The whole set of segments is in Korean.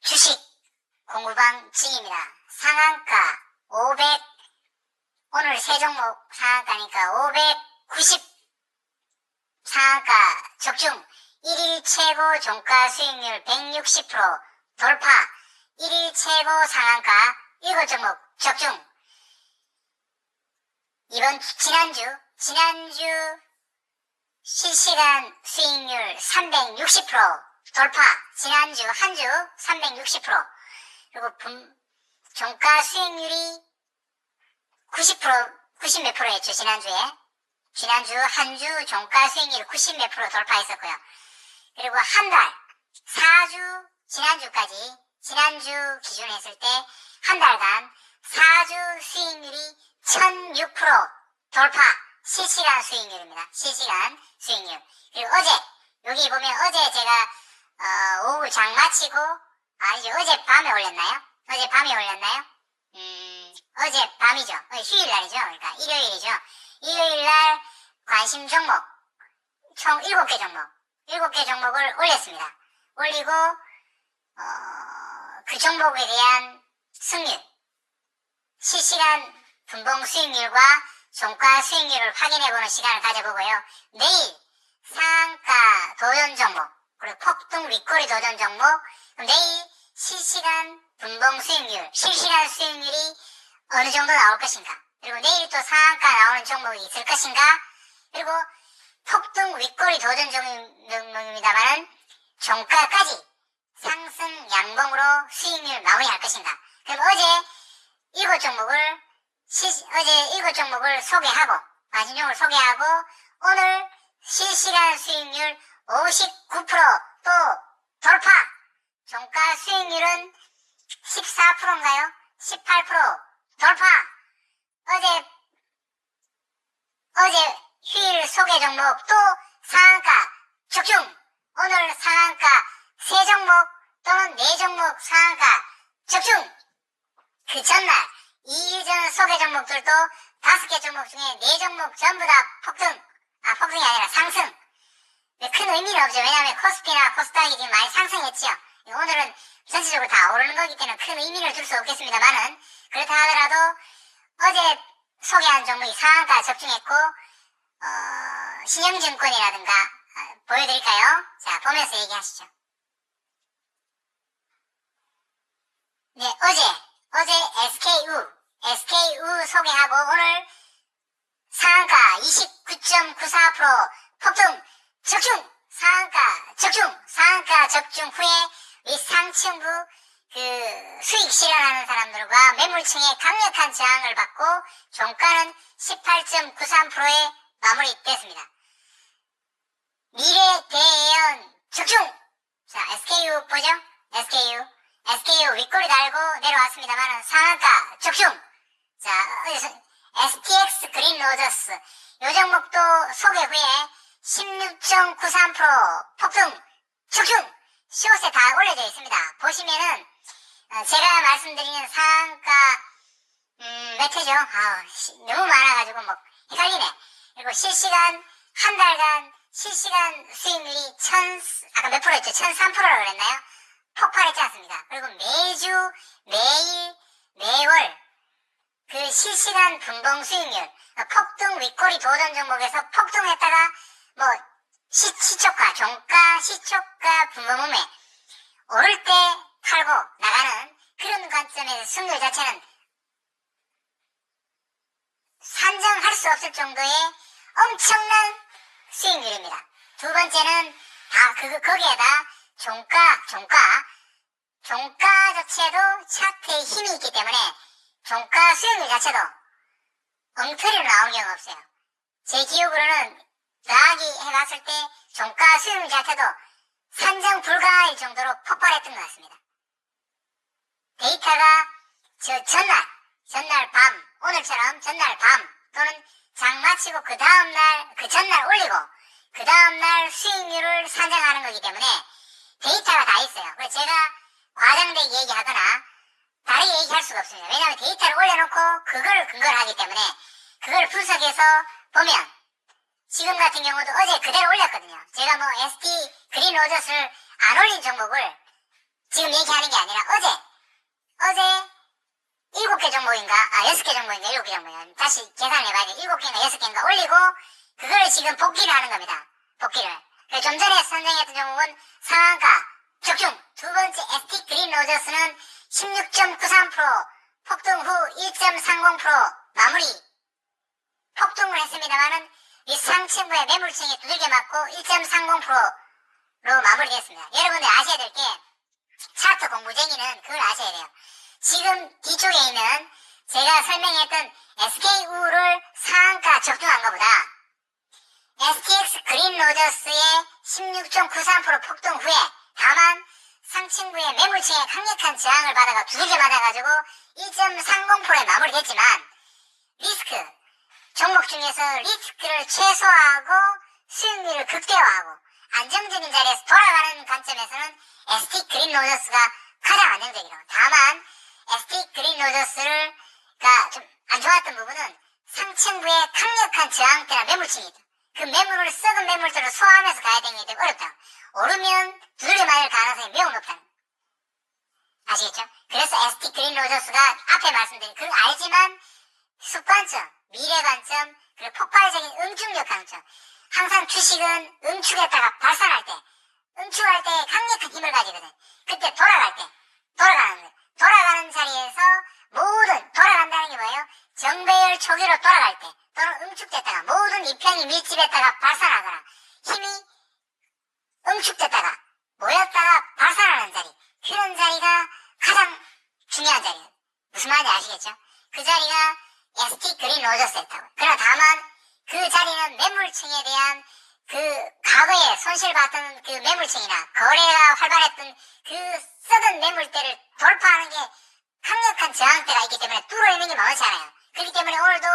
주식 공부방 중입니다. 상한가 500, 오늘 세 종목 상한가니까 590 상한가 적중, 1일 최고 종가 수익률 160% 돌파, 1일 최고 상한가 7종목 적중. 지난주 실시간 수익률 360% 돌파, 지난주 한 주 360%, 그리고 종가 수익률이 90 몇 프로였죠, 지난주 한 주 종가 수익률이 90 몇 프로 돌파했었고요. 그리고 한 달, 4주, 지난주 기준으로 했을 때 한 달간 4주 수익률이 1006% 돌파, 실시간 수익률입니다. 실시간 수익률. 그리고 여기 보면 어제 제가 오후 장 마치고, 이제 어젯밤에 올렸나요? 어젯밤이죠. 휴일날이죠. 그러니까 일요일이죠. 일요일날 관심 종목 총 7개 종목을 올렸습니다. 올리고 그 종목에 대한 승률, 실시간 분봉 수익률과 종가 수익률을 확인해보는 시간을 가져보고요. 내일 상한가 도전 종목, 그리고 폭등 윗꼬리 도전 종목, 내일 실시간 분봉 수익률, 실시간 수익률이 어느 정도 나올 것인가, 그리고 내일 또 상한가 나오는 종목이 있을 것인가, 그리고 폭등 윗꼬리 도전 종목입니다만은 종가까지 상승 양봉으로 수익률 마무리할 것인가. 그럼 어제 이것 종목을 소개하고, 마진종을 소개하고, 오늘 실시간 수익률 59% 또 돌파, 종가 수익률은 14%인가요? 18% 돌파. 어제 휴일 소개 종목 또 상한가 적중, 오늘 상한가 3종목 또는 4종목 상한가 적중. 그 전날 2일 전 소개 종목들도 5개 종목 중에 4종목 전부 다 폭등이 아니라 상승. 큰 의미는 없죠. 왜냐하면 코스피나 코스닥이 지금 많이 상승했지요. 오늘은 전체적으로 다 오르는 거기 때문에 큰 의미를 둘 수 없겠습니다만은, 그렇다 하더라도 어제 소개한 종목이 상한가 적중했고, 신영증권이라든가, 보여드릴까요? 자, 보면서 얘기하시죠. 네, 어제 SKU 소개하고, 오늘 상한가 29.94% 폭등 적중, 상한가 적중 후에 윗상층부 수익 실현하는 사람들과 매물층의 강력한 저항을 받고 종가는 18.93%에 마무리됐습니다. 미래대예언 적중. 자, SKU 보죠? SKU 윗꼬리 달고 내려왔습니다만은 상한가 적중. 자, STX 그린로저스 요 종목도 소개 후에 16.93% 폭등 적중. 숏에 다 올려져 있습니다. 보시면은 제가 말씀드리는 상한가 몇 회죠? 너무 많아가지고 헷갈리네. 그리고 실시간 한 달간 실시간 수익률이 아까 몇 프로였죠? 1003%라고 그랬나요? 폭발했지 않습니까? 그리고 매주 매월 그 실시간 분봉 수익률, 폭등 윗꼬리 도전 종목에서 폭등했다가 종가 시초가 분봉음에 오를 때 팔고 나가는 그런 관점에서 승률 자체는 산정할 수 없을 정도의 엄청난 수익률입니다. 두 번째는 거기에다 종가 자체도 차트에 힘이 있기 때문에 종가 수익률 자체도 엉터리로 나오는 경우가 없어요. 제 기억으로는 나하기 해봤을 때 종가 수익률 자체도 산정 불가할 정도로 폭발했던 것 같습니다. 데이터가 전날 밤, 오늘처럼 전날 밤 또는 장 마치고 그 전날 올리고 그 다음날 수익률을 산정하는 거기 때문에 데이터가 다 있어요. 그래서 제가 과장되게 얘기하거나 다르게 얘기할 수가 없습니다. 왜냐하면 데이터를 올려놓고 그걸 근거로 하기 때문에 그걸 분석해서 보면 지금 같은 경우도 어제 그대로 올렸거든요. 제가 ST 그린로저스를 안 올린 종목을 지금 얘기하는 게 아니라 어제 7개 종목인가? 6개 종목인가? 7개 종목인가? 다시 계산해봐야 돼. 7개인가 6개인가 올리고, 그거를 지금 복귀를 하는 겁니다. 복귀를. 좀 전에 선정했던 종목은 상한가, 적중. 두 번째 ST 그린 로저스는 16.93%, 폭등 후 1.30% 마무리. 폭등을 했습니다만은, 이 상층부의 매물층에 두들겨 맞고 1.30%로 마무리됐습니다. 여러분들 아셔야 될 게, 차트 공부쟁이는 그걸 아셔야 돼요. 지금 뒤쪽에 있는 제가 설명했던 SK우를 상한가 적중한 것보다 STX 그린 로저스의 16.93% 폭등 후에 다만 상층부의 매물층의 강력한 저항을 받아가 두들겨 맞아가지고 1.30%에 마무리됐지만 리스크, 종목 중에서 리스크를 최소화하고 수익률을 극대화하고 안정적인 자리에서 돌아가는 관점에서는 ST 그린 로저스가 가장 안정적이라고. 다만 ST 그린 로저스가 좀 안 좋았던 부분은 상층부의 강력한 저항대나 매물층이 있다. 그 매물을 썩은 매물들을 소화하면서 가야 되기 때문에 어렵다. 오르면 두들겨 맞을 가능성이 매우 높다. 아시겠죠? 그래서 ST 그린 로저스가 앞에 말씀드린 그걸 알지만 습관점, 미래관점, 그리고 폭발적인 응축력 강점. 항상 주식은 응축했다가 발산할 때, 응축할 때 강력한 힘을 가지거든. 그때 돌아가는 자리에서 모든, 돌아간다는 게 뭐예요? 정배열 초기로 돌아갈 때, 또는 응축됐다가, 모든 이평이 밀집했다가 발산하거나, 힘이 응축됐다가, 모였다가 발산하는 자리. 그런 자리가 가장 중요한 자리예요. 무슨 말인지 아시겠죠? 그 자리가 ST 그린 로저스였다고. 그러나 다만, 그 자리는 매물층에 대한 과거에 손실봤던 그 매물층이나 거래가 활발했던 그 썩은 매물대를 돌파하는 게 강력한 저항대가 있기 때문에 뚫어내는 게 만만치 않아요. 그렇기 때문에 오늘도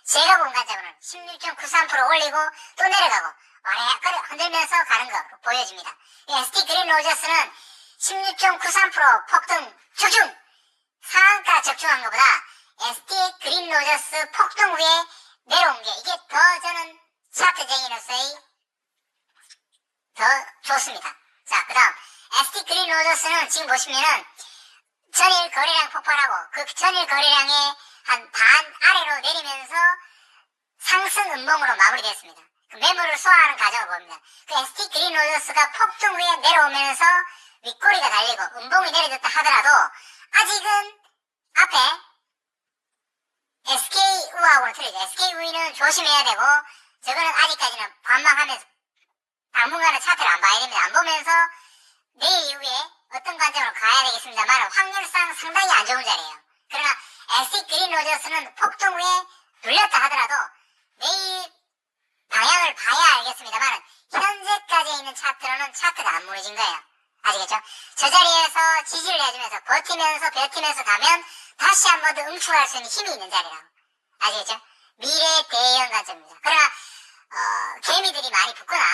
제가 본 관점으로는 16.93% 올리고 또 내려가고 와래가래 흔들면서 가는 거 보여집니다. ST 그린 로저스는 16.93% 폭등 적중! 상한가 적중한 것보다 ST 그린 로저스 폭등 후에 내려온 게 이게 더 저는 차트쟁이로서의 더 좋습니다. 자, 그 다음 ST 그린 로저스는 지금 보시면은 전일 거래량 폭발하고 그 전일 거래량의 한 반 아래로 내리면서 상승 음봉으로 마무리됐습니다. 그 매물을 소화하는 과정을 봅니다. 그 ST 그린 로저스가 폭등 후에 내려오면서 윗꼬리가 달리고 음봉이 내려졌다 하더라도 아직은 앞에 SK우하고는 틀리죠. SK우는 조심해야 되고 저거는 아직까지는 관망하면서 당분간은 차트를 안 봐야 됩니다. 안 보면서 내일 이후에 어떤 관점으로 가야 되겠습니다만 확률상 상당히 안 좋은 자리예요. 그러나 ST 그린 로저스는 폭등 후에 눌렸다 하더라도 내일 방향을 봐야 알겠습니다만 현재까지 있는 차트로는 차트가 안 무너진 거예요. 아시겠죠? 저 자리에서 지지를 해주면서 버티면서 가면 다시 한 번 더 응축할 수 있는 힘이 있는 자리라고. 아시겠죠? 미래 대형 관점입니다. 그러나 개미들이 많이 붙거나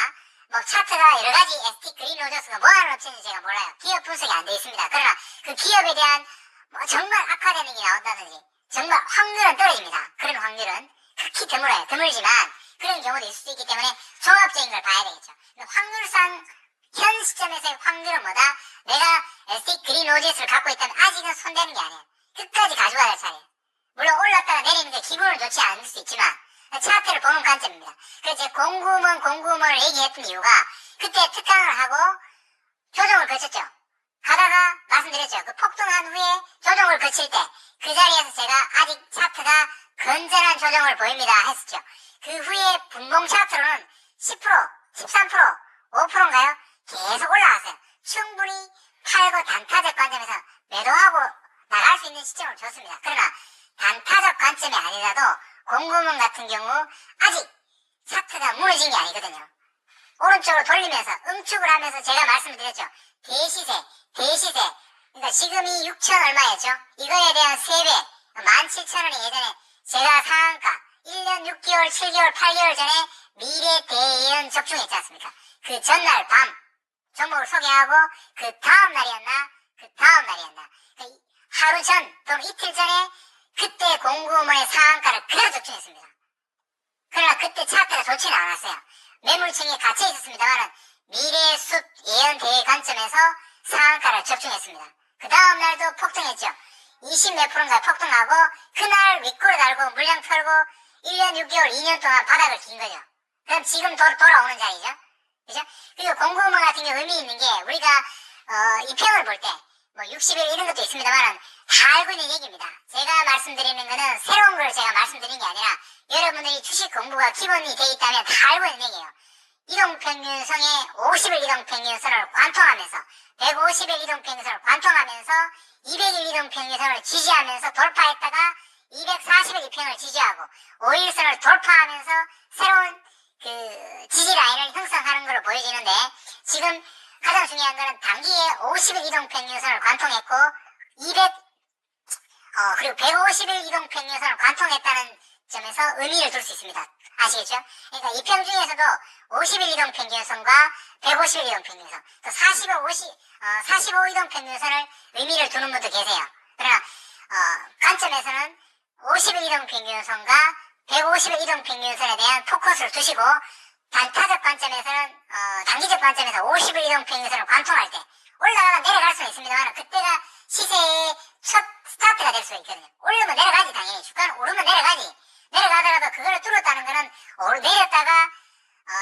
뭐 차트가 여러가지 ST 그린 로저스가 뭐하는 업체인지 제가 몰라요. 기업 분석이 안 돼 있습니다. 그러나 그 기업에 대한 뭐 정말 악화되는 게 나온다든지 정말 확률은 떨어집니다. 그런 확률은 극히 드물어요. 드물지만 그런 경우도 있을 수 있기 때문에 종합적인 걸 봐야 되겠죠. 확률상 현 시점에서의 확률은 뭐다? 내가 ST 그린 로저스를 갖고 있다면 아직은 손대는 게 아니에요. 끝까지 가져가야 될 차례예요. 물론 올랐다가 내리는 게 기분은 좋지 않을 수 있지만 차트를 보는 관점입니다. 그래서 공구먼을 얘기했던 이유가 그때 특강을 하고 조정을 거쳤죠. 가다가 말씀드렸죠. 그 폭등한 후에 조정을 거칠 때 그 자리에서 제가 아직 차트가 건전한 조정을 보입니다 했었죠. 그 후에 분봉 차트로는 10%, 13%, 5%인가요? 계속 올라왔어요. 충분히 팔고 단타적 관점에서 매도하고 나갈 수 있는 시점을 줬습니다. 그러나 단타적 관점이 아니라도 공구먼 같은 경우 아직 차트가 무너진 게 아니거든요. 오른쪽으로 돌리면서 응축을 하면서 제가 말씀드렸죠. 대시세. 그러니까 지금이 6천 얼마였죠? 이거에 대한 3배, 17,000원이 예전에 제가 상한가 1년 6개월, 7개월, 8개월 전에 미래 대연 적중했지 않습니까? 그 전날 밤 종목을 소개하고 그 다음 날이었나? 그 하루 전 또는 이틀 전에 그때 공구먼의 상한가를 그대로 적중했습니다. 그러나 그때 차트가 좋지는 않았어요. 매물층에 갇혀 있었습니다만 미래의 숲 예언 대회 관점에서 상한가를 적중했습니다. 그 다음 날도 폭등했죠. 20 몇 프로인가 폭등하고 그날 윗골을 달고 물량 털고 1년 6개월 2년 동안 바닥을 긴 거죠. 그럼 지금 돌아오는 자리죠. 그죠? 그리고 공고문 같은 게 의미 있는 게 우리가 이평을 볼 때 뭐 60일 이런 것도 있습니다만 다 알고 있는 얘기입니다. 제가 말씀드리는 거는 새로운 걸 제가 말씀드리는 게 아니라 여러분들이 주식 공부가 기본이 돼 있다면 다 알고 있는 얘기예요. 이동평균선의 50일 이동평균선을 관통하면서 150일 이동평균선을 관통하면서 200일 이동평균선을 지지하면서 돌파했다가 240일 이평을 지지하고 5일선을 돌파하면서 새로운 그 지지라인을 형성하는 걸로 보여지는데 지금 가장 중요한 거는 단기에 50일 이동평균선을 관통했고 그리고 150일 이동평균선을 관통했다는 점에서 의미를 둘 수 있습니다. 아시겠죠? 그러니까 이평 중에서도 50일 이동평균선과 150일 이동평균선, 또 45 이동평균선을 의미를 두는 분도 계세요. 그러나 관점에서는 50일 이동평균선과 150일 이동평균선에 대한 포커스를 두시고 단타적 관점에서는 단기적 관점에서 50일 이동평균선을 관통할 때 올라가다 내려갈 수는 있습니다만 그때가 시세의 첫 스타트가 될 수 있거든요. 오르면 내려가지 당연히. 주가는 오르면 내려가지. 내려가더라도 그걸 뚫었다는 거는 내렸다가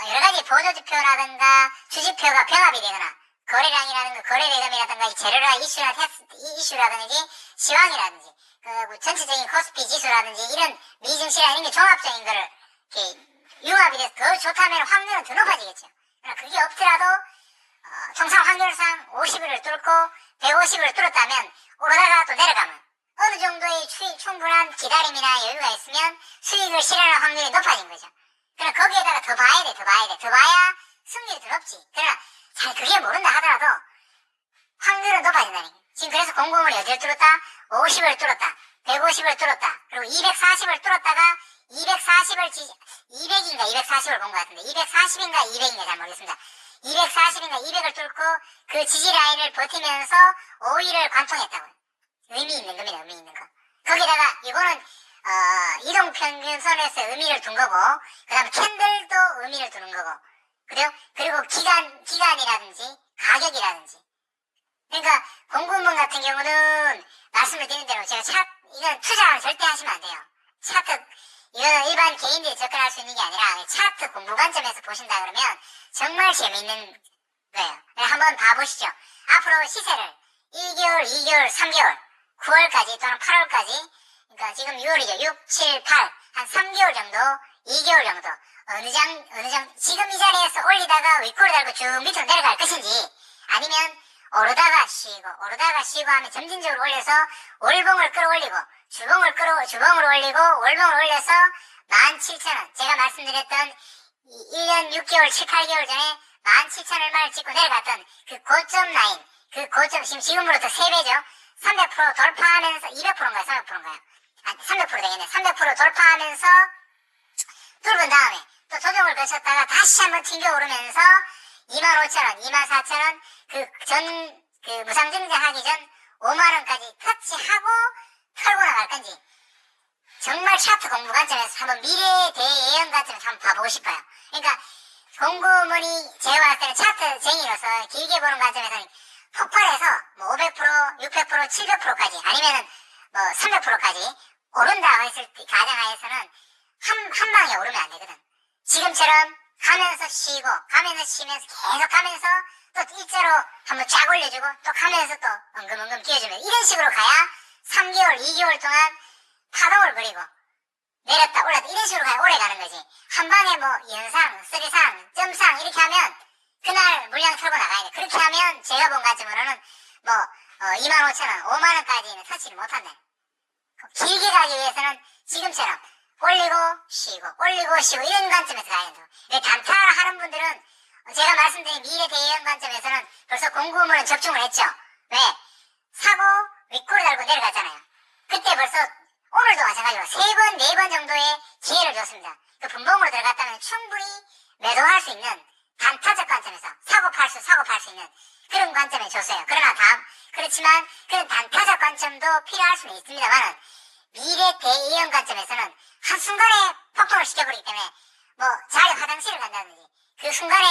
여러 가지 보조지표라든가 주지표가 병합이 되거나 거래량이라든가 거래대금이라든가 이 재료라 이슈라든지 시황이라든지 그 전체적인 코스피 지수라든지 이런 미증시나 이런 게 종합적인 거를 이렇게 융합이 돼서 더 좋다면 확률은 더 높아지겠죠. 그러나 그게 없더라도 통상 확률상 50일을 뚫고 150일을 뚫었다면 오르다가 또 내려가면 어느 정도의 충분한 기다림이나 여유가 있으면 수익을 실현할 확률이 높아진 거죠. 그러나 거기에다가 더 봐야 돼. 더 봐야 승률이 더 높지. 그러나 잘 그게 모른다 하더라도 확률은 높아진다는 거예요. 지금 그래서 공고문이 어디를 뚫었다? 50을 뚫었다. 150을 뚫었다. 그리고 240을 뚫었다가 200인가 240을 본 것 같은데 240인가 200인가 잘 모르겠습니다. 240인가 200을 뚫고 그 지지라인을 버티면서 5일을 관통했다고요. 의미 있는 겁니다. 의미 있는 거. 거기다가 이거는 이동평균선에서 의미를 둔 거고 그 다음에 캔들도 의미를 두는 거고 그리고 기간이라든지 가격이라든지 그러니까 공고문 같은 경우는 말씀을 드린 대로 제가 이건 투자를 절대 하시면 안 돼요. 차트 이거는 일반 개인들이 접근할 수 있는 게 아니라 차트 공부 관점에서 보신다 그러면 정말 재미있는 거예요. 한번 봐보시죠. 앞으로 시세를 1개월, 2개월, 3개월 9월까지 또는 8월까지 그러니까 지금 6월이죠. 6, 7, 8 한 3개월 정도 2개월 정도 어느 장 지금 이 자리에서 올리다가 윗골을 달고 쭉 밑으로 내려갈 것인지 아니면 오르다가 쉬고 하면 점진적으로 올려서 월봉을 끌어올리고 주봉을 올리고 월봉을 올려서 17,000원 제가 말씀드렸던 1년 6개월 7, 8개월 전에 17,000원 얼마를 찍고 내려갔던 그 고점 라인 그 고점 지금으로부터 3배죠. 300% 돌파하면서 200%인가요? 300%인가요? 300% 되겠네. 300% 돌파하면서 뚫은 다음에 또 조정을 거쳤다가 다시 한번 튕겨 오르면서 25,000원, 24,000원 그 무상증자 하기 전 5만원까지 터치하고 털고 나갈 건지 정말 차트 공부 관점에서 한번 미래에 대해 예언 관점에서 한번 봐보고 싶어요. 그러니까 공고문이 제가 봤을 때는 차트쟁이로서 길게 보는 관점에서는 폭발해서 뭐 500%, 600%, 700%까지 아니면은 뭐 300%까지 오른다 했을 때 가정하에서는 한 방에 오르면 안 되거든. 지금처럼 가면서 쉬면서 계속 가면서 또 일자로 한번 쫙 올려주고 또 가면서 또 엉금엉금 끼워주면 이런 식으로 가야 3개월, 2개월 동안 파동을 그리고 내렸다 올랐다 이런 식으로 가야 오래 가는 거지. 한 방에 뭐 연상, 쓰리상, 점상 이렇게 하면 그날 물량 털고 나가야 돼. 그렇게 하면 제가 본 관점으로는 뭐 25,000원, 5만원까지는 터치를 못한다. 길게 가기 위해서는 지금처럼 올리고 쉬고 이런 관점에서 가야 된다. 단타를 하는 분들은 제가 말씀드린 미래 대응 관점에서는 벌써 공고문은 적중을 했죠. 왜? 사고 윗골을 달고 내려갔잖아요. 그때 벌써 오늘도 마찬가지로 3번, 4번 정도의 기회를 줬습니다. 그 분봉으로 들어갔다면 충분히 매도할 수 있는 단타적 관점에서 사고 팔 수 있는 그런 관점에 줬어요. 그렇지만 그런 단타적 관점도 필요할 수는 있습니다만 미래 대응 관점에서는 한순간에 폭등을 시켜버리기 때문에 뭐 자리 화장실을 간다든지 그 순간에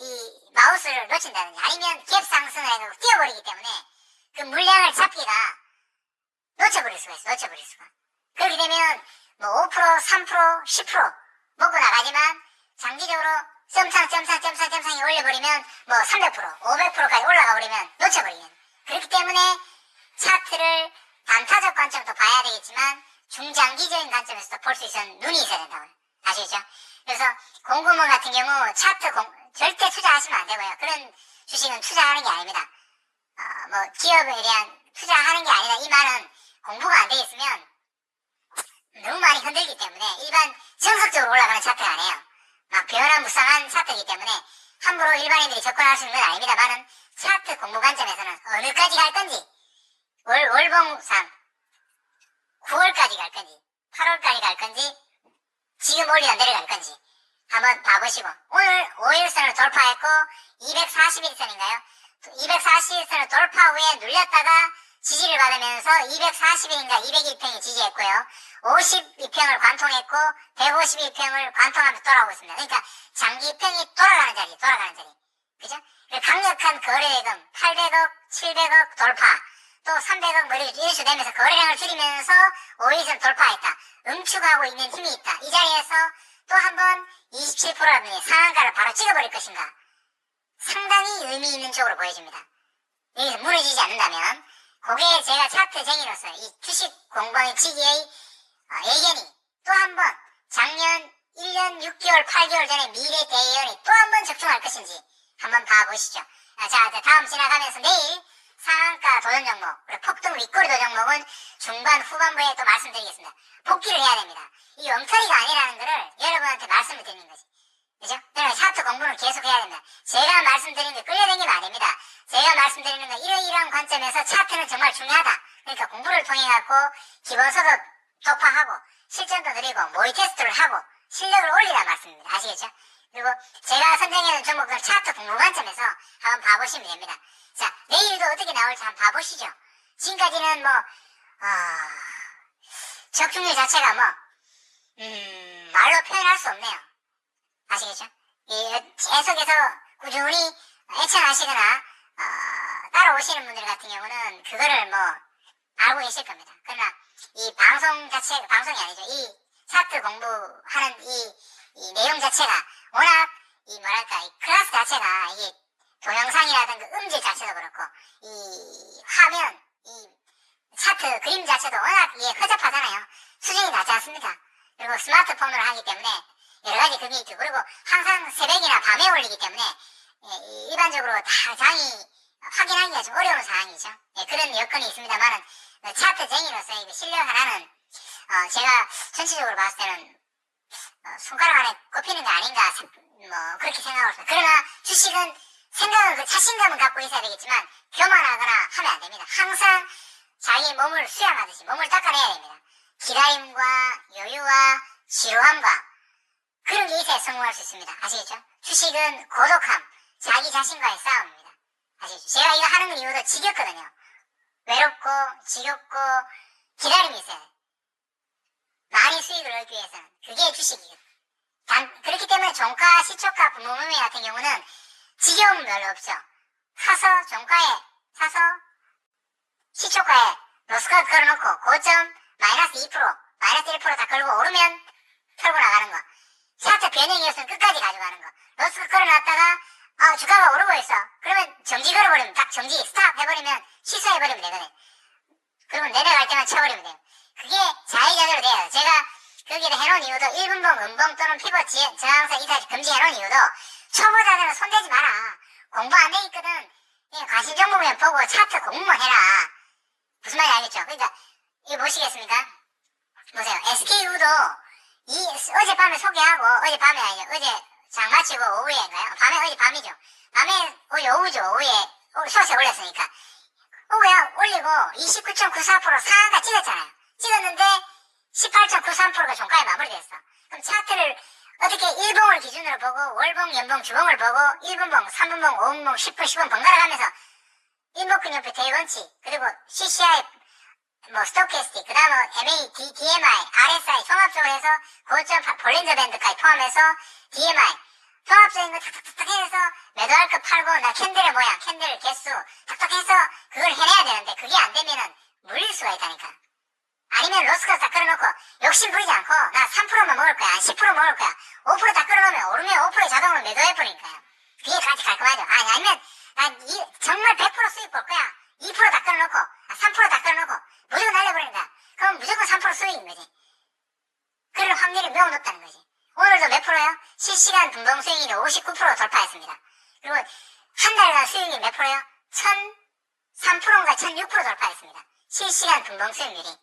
이 마우스를 놓친다든지 아니면 갭 상승을 해서 뛰어버리기 때문에 그 물량을 잡기가 놓쳐버릴 수가 있어. 놓쳐버릴 수가. 그렇게 되면 뭐 5%, 3%, 10% 먹고 나가지만 장기적으로 점상이 올려버리면 뭐 300%, 500%까지 올라가 버리면 놓쳐버리는. 그렇기 때문에 차트를 단타적 관점도 봐야 되겠지만 중장기적인 관점에서도 볼 수 있는 눈이 있어야 된다고요. 아시겠죠? 그래서 공구먼 같은 경우 차트 절대 투자하시면 안 되고요. 그런 주식은 투자하는 게 아닙니다. 뭐 기업에 대한 투자하는 게 아니라 이 말은 공부가 안 돼 있으면 너무 많이 흔들기 때문에 일반 정석적으로 올라가는 차트가 아니에요. 막 변화무쌍한 차트이기 때문에 함부로 일반인들이 접근할 수 있는 건 아닙니다만은 차트 공부 관점에서는 어느까지 갈 건지 월봉상 9월까지 갈 건지 8월까지 갈 건지 지금 올리다 내려갈 건지 한번 봐보시고 오늘 5일선을 돌파했고 241선인가요? 241선을 돌파 후에 눌렸다가 지지를 받으면서 240일인가 201평이 지지했고요. 52평을 관통했고 152평을 관통하면서 돌아오고 있습니다. 그러니까 장기평이 돌아가는 자리. 그죠? 강력한 거래대금 800억, 700억 돌파 또 300억 뭐 이런 식으로 되면서 거래량을 줄이면서 5일선 돌파했다. 응축하고 있는 힘이 있다. 이 자리에서 또 한 번 27%라든지 상한가를 바로 찍어버릴 것인가. 상당히 의미 있는 쪽으로 보여집니다. 여기서 무너지지 않는다면 그게 제가 차트쟁이로서 이 주식 공부의 지기의 예견이 또 한 번 작년 1년 6개월 8개월 전에 미래 대의원이 또 한 번 적중할 것인지 한번 봐보시죠. 자 다음 지나가면서 내일 상한가 도전 종목 그리고 폭등 윗꼬리 도전 종목은 중반 후반부에 또 말씀드리겠습니다. 복귀를 해야 됩니다. 이 엉터리가 아니라는 거를 여러분한테 말씀을 드리는 거지. 그죠? 그러면 차트 공부는 계속 해야 됩니다. 제가 말씀드리는 게 끌려다니면 안 됩니다. 제가 말씀드리는 건 이러이러한 관점에서 차트는 정말 중요하다. 그러니까 공부를 통해 갖고 기본소득 독파하고 실전도 드리고 모의 테스트를 하고 실력을 올리라 말씀입니다. 아시겠죠? 그리고 제가 선정해놓은 종목들 차트 공부 관점에서 한번 봐보시면 됩니다. 자, 내일도 어떻게 나올지 한번 봐보시죠. 지금까지는 적중률 자체가 말로 표현할 수 없네요. 아시겠죠? 계속해서 꾸준히 애청하시거나 따라오시는 분들 같은 경우는 그거를 알고 계실 겁니다. 그러나 이 방송이 아니죠. 이 차트 공부하는 이 내용 자체가 워낙 이 클래스 자체가 이게 동영상이라든가 음질 자체도 그렇고 이 화면 이 차트 그림 자체도 워낙 이게 허접하잖아요. 수준이 낮지 않습니까? 그리고 스마트폰으로 하기 때문에 여러 가지 그게 있죠. 그리고 항상 새벽이나 밤에 올리기 때문에 일반적으로 다 장이 확인하기가 좀 어려운 상황이죠. 그런 여건이 있습니다만은 차트쟁이로서 실력 하나는 제가 전체적으로 봤을 때는 손가락 안에 꼽히는 게 아닌가 그렇게 생각을 했습니다. 그러나 주식은 생각은 자신감은 갖고 있어야 되겠지만 교만하거나 하면 안 됩니다. 항상 자기 몸을 수양하듯이 몸을 닦아내야 됩니다. 기다림과 여유와 지루함과 그런 게 있어야 성공할 수 있습니다. 아시겠죠? 주식은 고독함, 자기 자신과의 싸움입니다. 아시겠죠? 제가 이거 하는 이유도 지겹거든요. 외롭고 지겹고 기다림이 있어요. 많이 수익을 얻기 위해서는. 그게 주식이거든요. 그렇기 때문에 종가, 시초가, 분모매매 같은 경우는 지겨움은 별로 없죠. 사서 시초가에 로스컷 걸어놓고 고점 마이너스 2%, 마이너스 1% 다 걸고 오르면 털고 나가는 거. 차트 변형이었으면 끝까지 가져가는 거. 로스컷 걸어놨다가 주가가 오르고 있어. 그러면 정지 걸어버리면 딱 정지 스탑 해버리면 취소해버리면 되거든. 그러면 내려갈 때만 쳐버리면 돼요. 그게 자의자재로 돼요. 제가 거기에다 해놓은 이유도 1분봉, 음봉 또는 피벗 저항선 이탈 금지해놓은 이유도 초보자들은 손대지 마라. 공부 안 돼 있거든. 그냥 관심 종목만 보고 차트 공부만 해라. 무슨 말인지 알겠죠? 그러니까 이거 보시겠습니까? 보세요. SK우도 어젯밤에 소개하고 어젯밤에 아니죠. 어제 장 마치고 오후에인가요? 어제 밤이죠. 밤에 오후죠. 오후에 쇼트에 올렸으니까 오후에 올리고 29.94% 상한가 찍었잖아요. 찍었는데 18.93%가 종가에 마무리됐어. 그럼 차트를 어떻게 1봉을 기준으로 보고 월봉, 연봉, 주봉을 보고 1분봉, 3분봉, 5분봉, 10분, 10분 번갈아가면서 일목균형표 대원치 그리고 CCI 스토캐스틱 그 다음에 MA, DMI, RSI 종합적으로 해서 고점 볼린저 밴드까지 포함해서 DMI 종합적인 거 탁탁탁 해서 매도할 거 팔고 나 캔들의 모양, 캔들 개수 탁탁 해서 그걸 해내야 되는데 그게 안 되면은 물릴 수가 있다니까. 아니면 로스코스 다 끌어놓고 욕심 부리지 않고 나 3%만 먹을 거야, 10% 먹을 거야, 5%다 끌어놓으면 오르면 5% 자동으로 매도해버리니까요. 그게 같이 깔끔하죠. 아니면 정말 100% 수익 볼 거야. 2%다 끌어놓고 3%다 끌어놓고 무조건 날려버린다. 그럼 무조건 3% 수익인 거지. 그럴 확률이 매우 높다는 거지. 오늘도 몇 프로요? 실시간 분봉 수익률이 59% 돌파했습니다. 그리고 한 달간 수익이 몇 프로요? 1003%인가 1006% 돌파했습니다. 실시간 분봉 수익률이.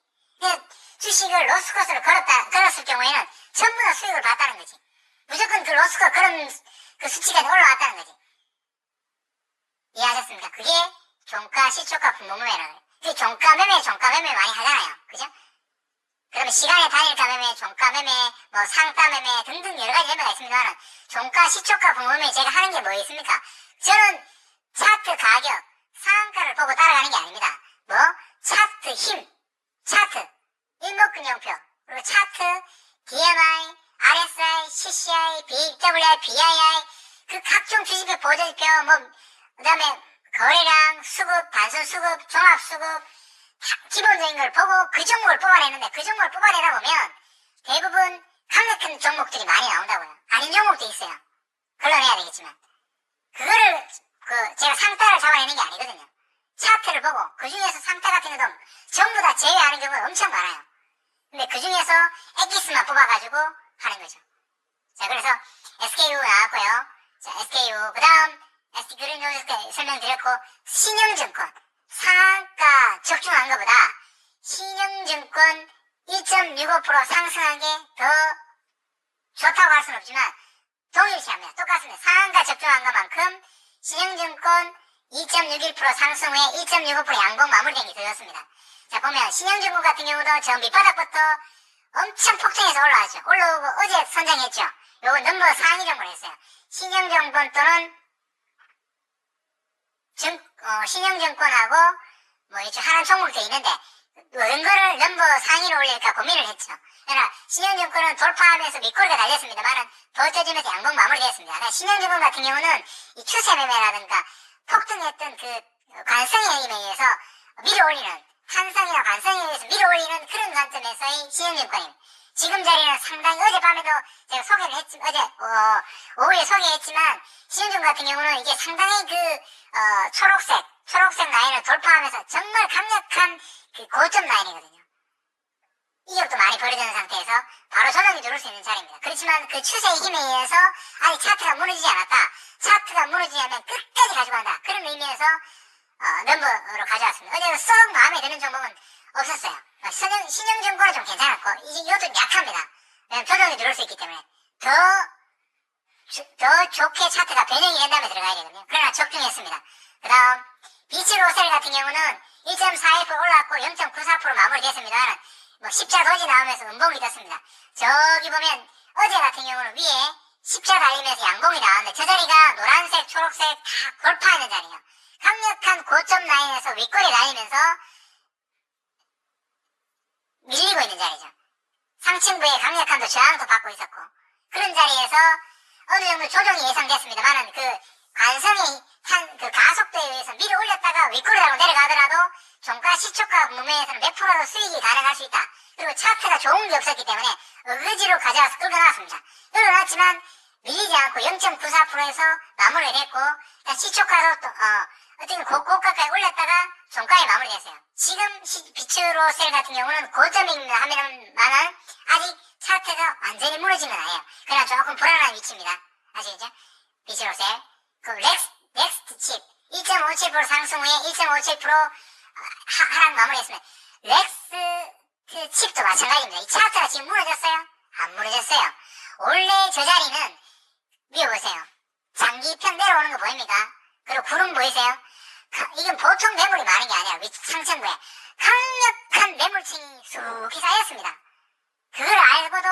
주식을 로스코스로 걸었을 경우에는 전부 다 수익을 봤다는 거지. 무조건 그 로스코 그런 그 수치까지 올라왔다는 거지. 이해하셨습니까? 그게 종가, 시초가, 분봉매매라는 거예요. 그 종가 매매 많이 하잖아요. 그죠? 그러면 시간의 단일가 매매, 종가 매매, 뭐 상가 매매 등등 여러 가지 매매가 있습니다만 종가, 시초가, 분봉매매 제가 하는 게 뭐 있습니까? 저는 차트 가격, 상한가를 보고 따라가는 게 아닙니다. 뭐 차트 힘, 차트, 일목균형표, 그리고 차트, DMI, RSI, CCI, BWI, BII, 그 각종 주식의 보조지표, 그 다음에 거래량, 수급, 단순 수급, 종합 수급, 기본적인 걸 보고 그 종목을 뽑아내는데 그 종목을 뽑아내다 보면 대부분 강력한 종목들이 많이 나온다고요. 아닌 종목도 있어요. 걸러내야 되겠지만. 그거를, 제가 상따를 잡아내는 게 아니거든요. 차트를 보고 그 중에서 상따 같은 것도 전부 다 제외하는 경우가 엄청 많아요. 근데 그 중에서 엑기스만 뽑아가지고 하는 거죠. 자, 그래서 SKU 나왔고요. 자, SKU. 그 다음, 그런 거 설명드렸고, 신영증권. 상한가 적중한 것보다 신영증권 1.65% 상승한 게 더 좋다고 할 수는 없지만 동일시합니다. 똑같습니다. 상한가 적중한 것만큼 신영증권 2.61% 상승 후에 1.65% 양봉 마무리된 게 더 좋습니다. 자, 보면 신영증권 같은 경우도 저 밑바닥부터 엄청 폭등해서 올라왔죠. 올라오고 어제 선장했죠. 요거 넘버 상위 정도로 했어요. 신영증권 또는 신영증권하고 이쪽 하는 종목도 있는데 어떤 거를 넘버 상위로 올릴까 고민을 했죠. 그러나 신영증권은 돌파하면서 밑꼬리가 달렸습니다만은 버텨주면서 양봉 마무리됐습니다. 신영증권 같은 경우는 이 추세 매매라든가 폭등했던 그 관성의 힘에 의해서 밀어올리는 한성이나 관성에 의해서 밀어올리는 그런 관점에서의 신영증권입니다. 지금 자리는 상당히 어젯밤에도 제가 소개를 했지만 오후에 소개했지만 신영증권 같은 경우는 이게 상당히 초록색 라인을 돌파하면서 정말 강력한 그 고점 라인이거든요. 이격도 많이 벌어지는 상태에서 바로 조정이 들어올 수 있는 자리입니다. 그렇지만 그 추세의 힘에 의해서 아직 차트가 무너지지 않았다. 차트가 무너지려면 끝까지 가지고 간다. 그런 의미에서 넘버로 가져왔습니다. 어제 썩 마음에 드는 종목은 없었어요. 신영증권은 좀 괜찮았고 이것도 약합니다. 왜냐면 조정이 들어올 수 있기 때문에 더 좋게 차트가 변형이 된 다음에 들어가야 되거든요. 그러나 적중했습니다. 그 다음 비치로셀 같은 경우는 1.42% 올랐고 0.94% 마무리됐습니다만 십자 도지 나오면서 음봉이 떴습니다. 저기 보면 어제 같은 경우는 위에 십자 달리면서 양봉이 나왔는데 저 자리가 노란색, 초록색 다 돌파하는 자리예요. 강력한 고점 라인에서 윗꼬리 달리면서 밀리고 있는 자리죠. 상층부의 강력한 저항도 받고 있었고 그런 자리에서 어느 정도 조정이 예상됐습니다만은 그 관성의 그 가속도에 의해서 밀어 올렸다가 윗꼬리 달고 내려가더라도 종가 시초가 분매에서는 몇 프로도 수익이 가능할 수 있다. 그리고 차트가 좋은 게 없었기 때문에 어거지로 가져와서 끌고 나왔습니다. 끌어놨지만 밀리지 않고 0.94%에서 마무리가 됐고 시초가도 또 어떻게 고가까지 올렸다가 종가에 마무리됐어요. 지금 비추로셀 같은 경우는 고점입니다 하면은 아직 차트가 완전히 무너진 건 아니에요. 그러나 조금 불안한 위치입니다. 아시겠죠? 비추로셀 그 넥스트 칩 2.57% 상승 후에 1.57% 하락 마무리했습니다. 넥스트 칩도 마찬가지입니다. 이 차트가 지금 무너졌어요? 안 무너졌어요. 원래 저 자리는 위에 보세요. 장기평 내려오는 거 보입니까? 그리고 구름 보이세요? 이건 보통 매물이 많은 게 아니라 상층부에 강력한 매물층이 쑥히 쌓였습니다. 그걸 알고도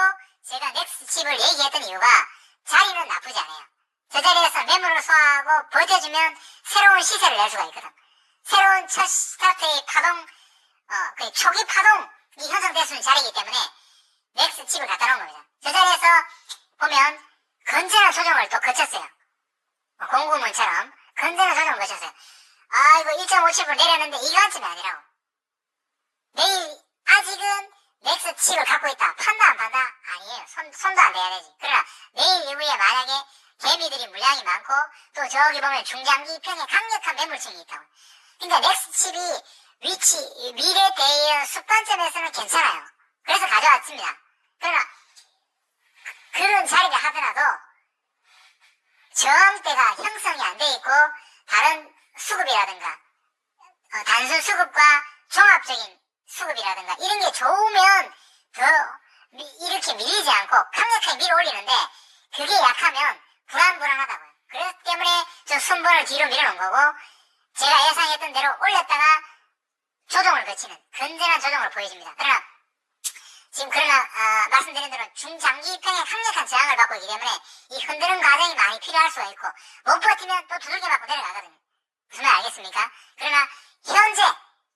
제가 넥스트 칩을 얘기했던 이유가 자리는 나쁘지 않아요. 저 자리에서 매물을 소화하고 버텨주면 새로운 시세를 낼 수가 있거든. 새로운 첫 스타트의 파동, 그 초기 파동이 형성될 수 있는 자리이기 때문에 넥스트 칩을 갖다 놓은 겁니다. 저 자리에서 보면 건전한 조정을 또 거쳤어요. 공구문처럼 건전한 조정을 거쳤어요. 아, 이거 1.57% 내렸는데 이거 한쯤이 아니라고. 내일 아직은 넥스 칩을 갖고 있다. 판다 안 판다? 아니에요. 손도 안 대야 되지. 그러나 내일 이후에 만약에 개미들이 물량이 많고 또 저기 보면 중장기 편에 강력한 매물층이 있다고. 그러니까 넥스 칩이 미래 대의 습관점에서는 괜찮아요. 그래서 가져왔습니다. 그러나 그런 자리를 하더라도 저항대가 형성이 안 돼 있고 다른 수급이라든가 단순 수급과 종합적인 수급이라든가 이런 게 좋으면 더 이렇게 밀리지 않고 강력하게 밀어 올리는데 그게 약하면 불안하다고요. 그렇기 때문에 저 순번을 뒤로 밀어놓은 거고 제가 예상했던 대로 올렸다가 조정을 거치는 건전한 조정을 보여줍니다. 그러나 말씀드린 대로 중장기 편에 강력한 저항을 받고 있기 때문에 이 흔드는 과정이 많이 필요할 수가 있고 못 버티면 또 두들겨 맞고 내려가거든요. 무슨 말 알겠습니까? 그러나 현재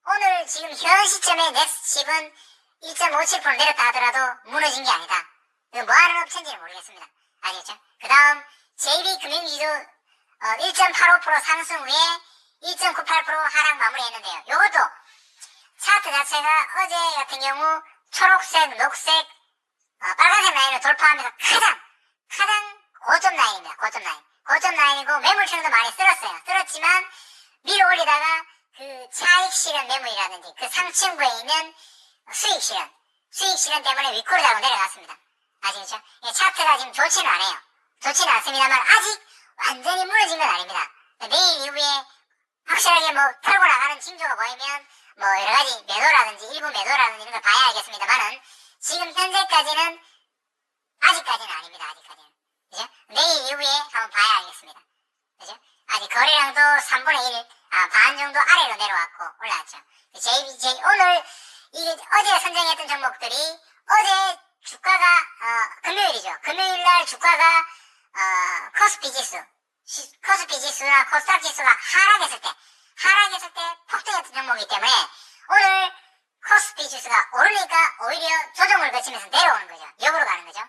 오늘 지금 현 시점에 넥스칩은 1.57% 내렸다 하더라도 무너진 게 아니다. 이거 뭐 하는 업체인지는 모르겠습니다. 아시겠죠? 그 다음 JB금융지도 1.85% 상승 후에 1.98% 하락 마무리했는데요. 요것도 차트 자체가 어제 같은 경우 초록색, 녹색, 빨간색 라인을 돌파하면서 가장 고점 라인입니다. 고점 라인이고 매물층도 많이 쓸었지만 밀어 올리다가 그 차익 실현 매물이라든지 그 상층부에 있는 수익 실현 때문에 윗꼬리 달고 내려갔습니다. 아시겠죠? 차트가 지금 좋지는 않아요. 좋지는 않습니다만 아직 완전히 무너진 건 아닙니다. 내일 이후에 확실하게 뭐 털고 나가는 징조가 보이면 뭐 여러 가지 매도라든지 일부 매도라든지 이런 걸 봐야 알겠습니다만은 지금 현재까지는 아직까지는 아닙니다. 그죠? 내일 이후에 한번 봐야 알겠습니다. 그죠? 아직 거래량도 3분의 1, 반 정도 아래로 내려왔고 올라왔죠. 오늘 이게 어제 선정했던 종목들이 어제 주가가 금요일이죠. 금요일날 주가가 코스피 지수나 코스닥 지수가 하락했을 때 폭등했던 종목이기 때문에 오늘 코스피 지수가 오르니까 오히려 조정을 거치면서 내려오는 거죠. 역으로 가는 거죠.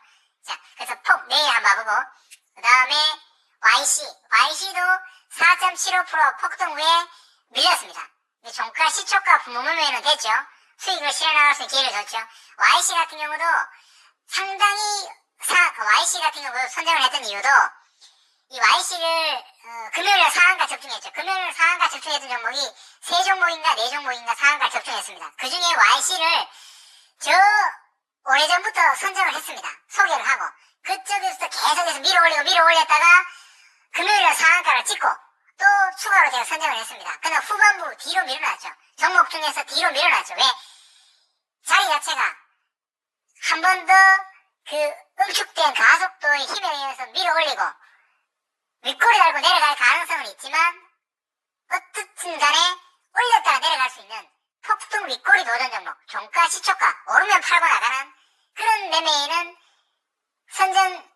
자, 그래서 내일 한번 봐보고 그 다음에 YC도 4.75% 폭등 후에 밀렸습니다. 종가 시초가 부모매매는 됐죠. 수익을 실현할 수 있는 기회를 줬죠. YC 같은 경우도 상당히 YC 같은 경우 선정을 했던 이유도 이 YC를 금요일에 상한가 접종했죠. 금요일 상한가 접종했던 종목이 3종목인가 4종목인가 상한가 접종했습니다. 그 중에 YC를 오래전부터 선정을 했습니다. 소개를 하고 그쪽에서 계속해서 밀어 올렸다가 금요일에 상한가를 찍고 또 추가로 제가 선정을 했습니다. 그러나 후반부 뒤로 밀어놨죠. 종목 중에서 뒤로 밀어놨죠. 왜? 자리 자체가 한 번 더 그 응축된 가속도의 힘에 의해서 밀어 올리고 윗꼬리 달고 내려갈 가능성은 있지만 어떻든 간에 올렸다가 내려갈 수 있는 폭등 윗꼬리 도전 종목, 종가 시초가 오르면 팔고 나가는 그런 매매에는 선정을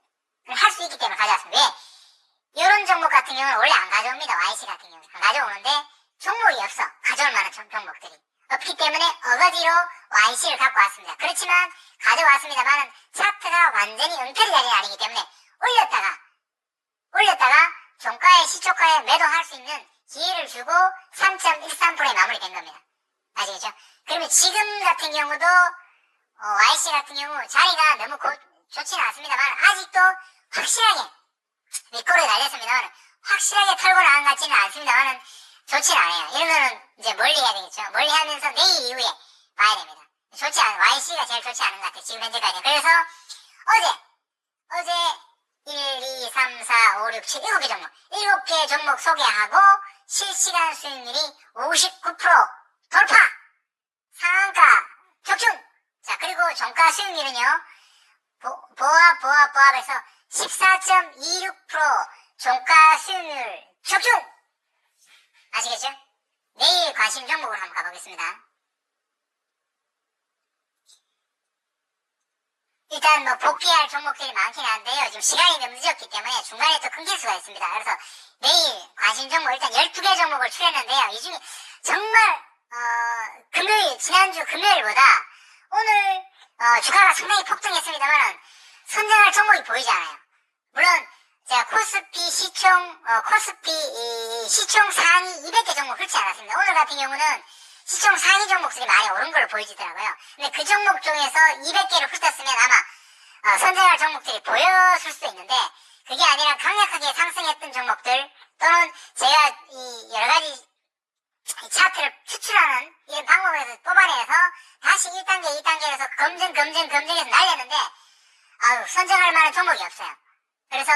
할 수 있기 때문에 가져왔습니다. 왜? 이런 종목 같은 경우는 원래 안 가져옵니다. YC 같은 경우는 안 가져오는데 종목이 없어. 가져올 만한 종목들이 없기 때문에 어거지로 YC를 갖고 왔습니다. 그렇지만 가져왔습니다만은 차트가 완전히 엉터리 자리는 아니기 때문에 올렸다가 종가에 시초가에 매도할 수 있는 기회를 주고 3.13%에 마무리된 겁니다. 아시겠죠? 그러면 지금 같은 경우도 YC 같은 경우 자리가 너무 좋지는 않습니다만 아직도 확실하게 윗꼬리에 달렸습니다만 확실하게 털고 나간 것 같지는 않습니다만 좋지는 않아요. 이런 거는 이제 멀리 해야 되겠죠. 멀리 하면서 내일 이후에 봐야 됩니다. YC가 제일 좋지 않은 것 같아요. 지금 현재까지. 그래서 어제 1, 2, 3, 4, 5, 6, 7, 7개 종목 7개 종목 소개하고 실시간 수익률이 59% 돌파! 상한가 적중! 자, 그리고 종가 수익률은요 보합에서 14.26% 종가 수익률 적중! 아시겠죠? 내일 관심 종목으로 한번 가보겠습니다. 일단 뭐 복귀할 종목들이 많긴 한데요. 지금 시간이 너무 늦었기 때문에 중간에 또 끊길 수가 있습니다. 그래서 내일 관심 종목 일단 12개 종목을 추렸는데요. 이 중에 정말 지난주 금요일보다 오늘 주가가 상당히 폭등했습니다만 선정할 종목이 보이지 않아요. 물론 제가 코스피 시총 상위 200개 종목 훑지 않았습니다. 오늘 같은 경우는 시총 상위 종목들이 많이 오른 걸로 보여지더라고요. 근데 그 종목 중에서 200개를 훑었으면 아마 선정할 종목들이 보였을 수도 있는데 그게 아니라 강력하게 상승했던 종목들 또는 제가 이 여러 가지 차트를 추출하는 이런 방법에서 뽑아내서 다시 1단계, 2단계에서 검증해서 날렸는데 선정할 만한 종목이 없어요. 그래서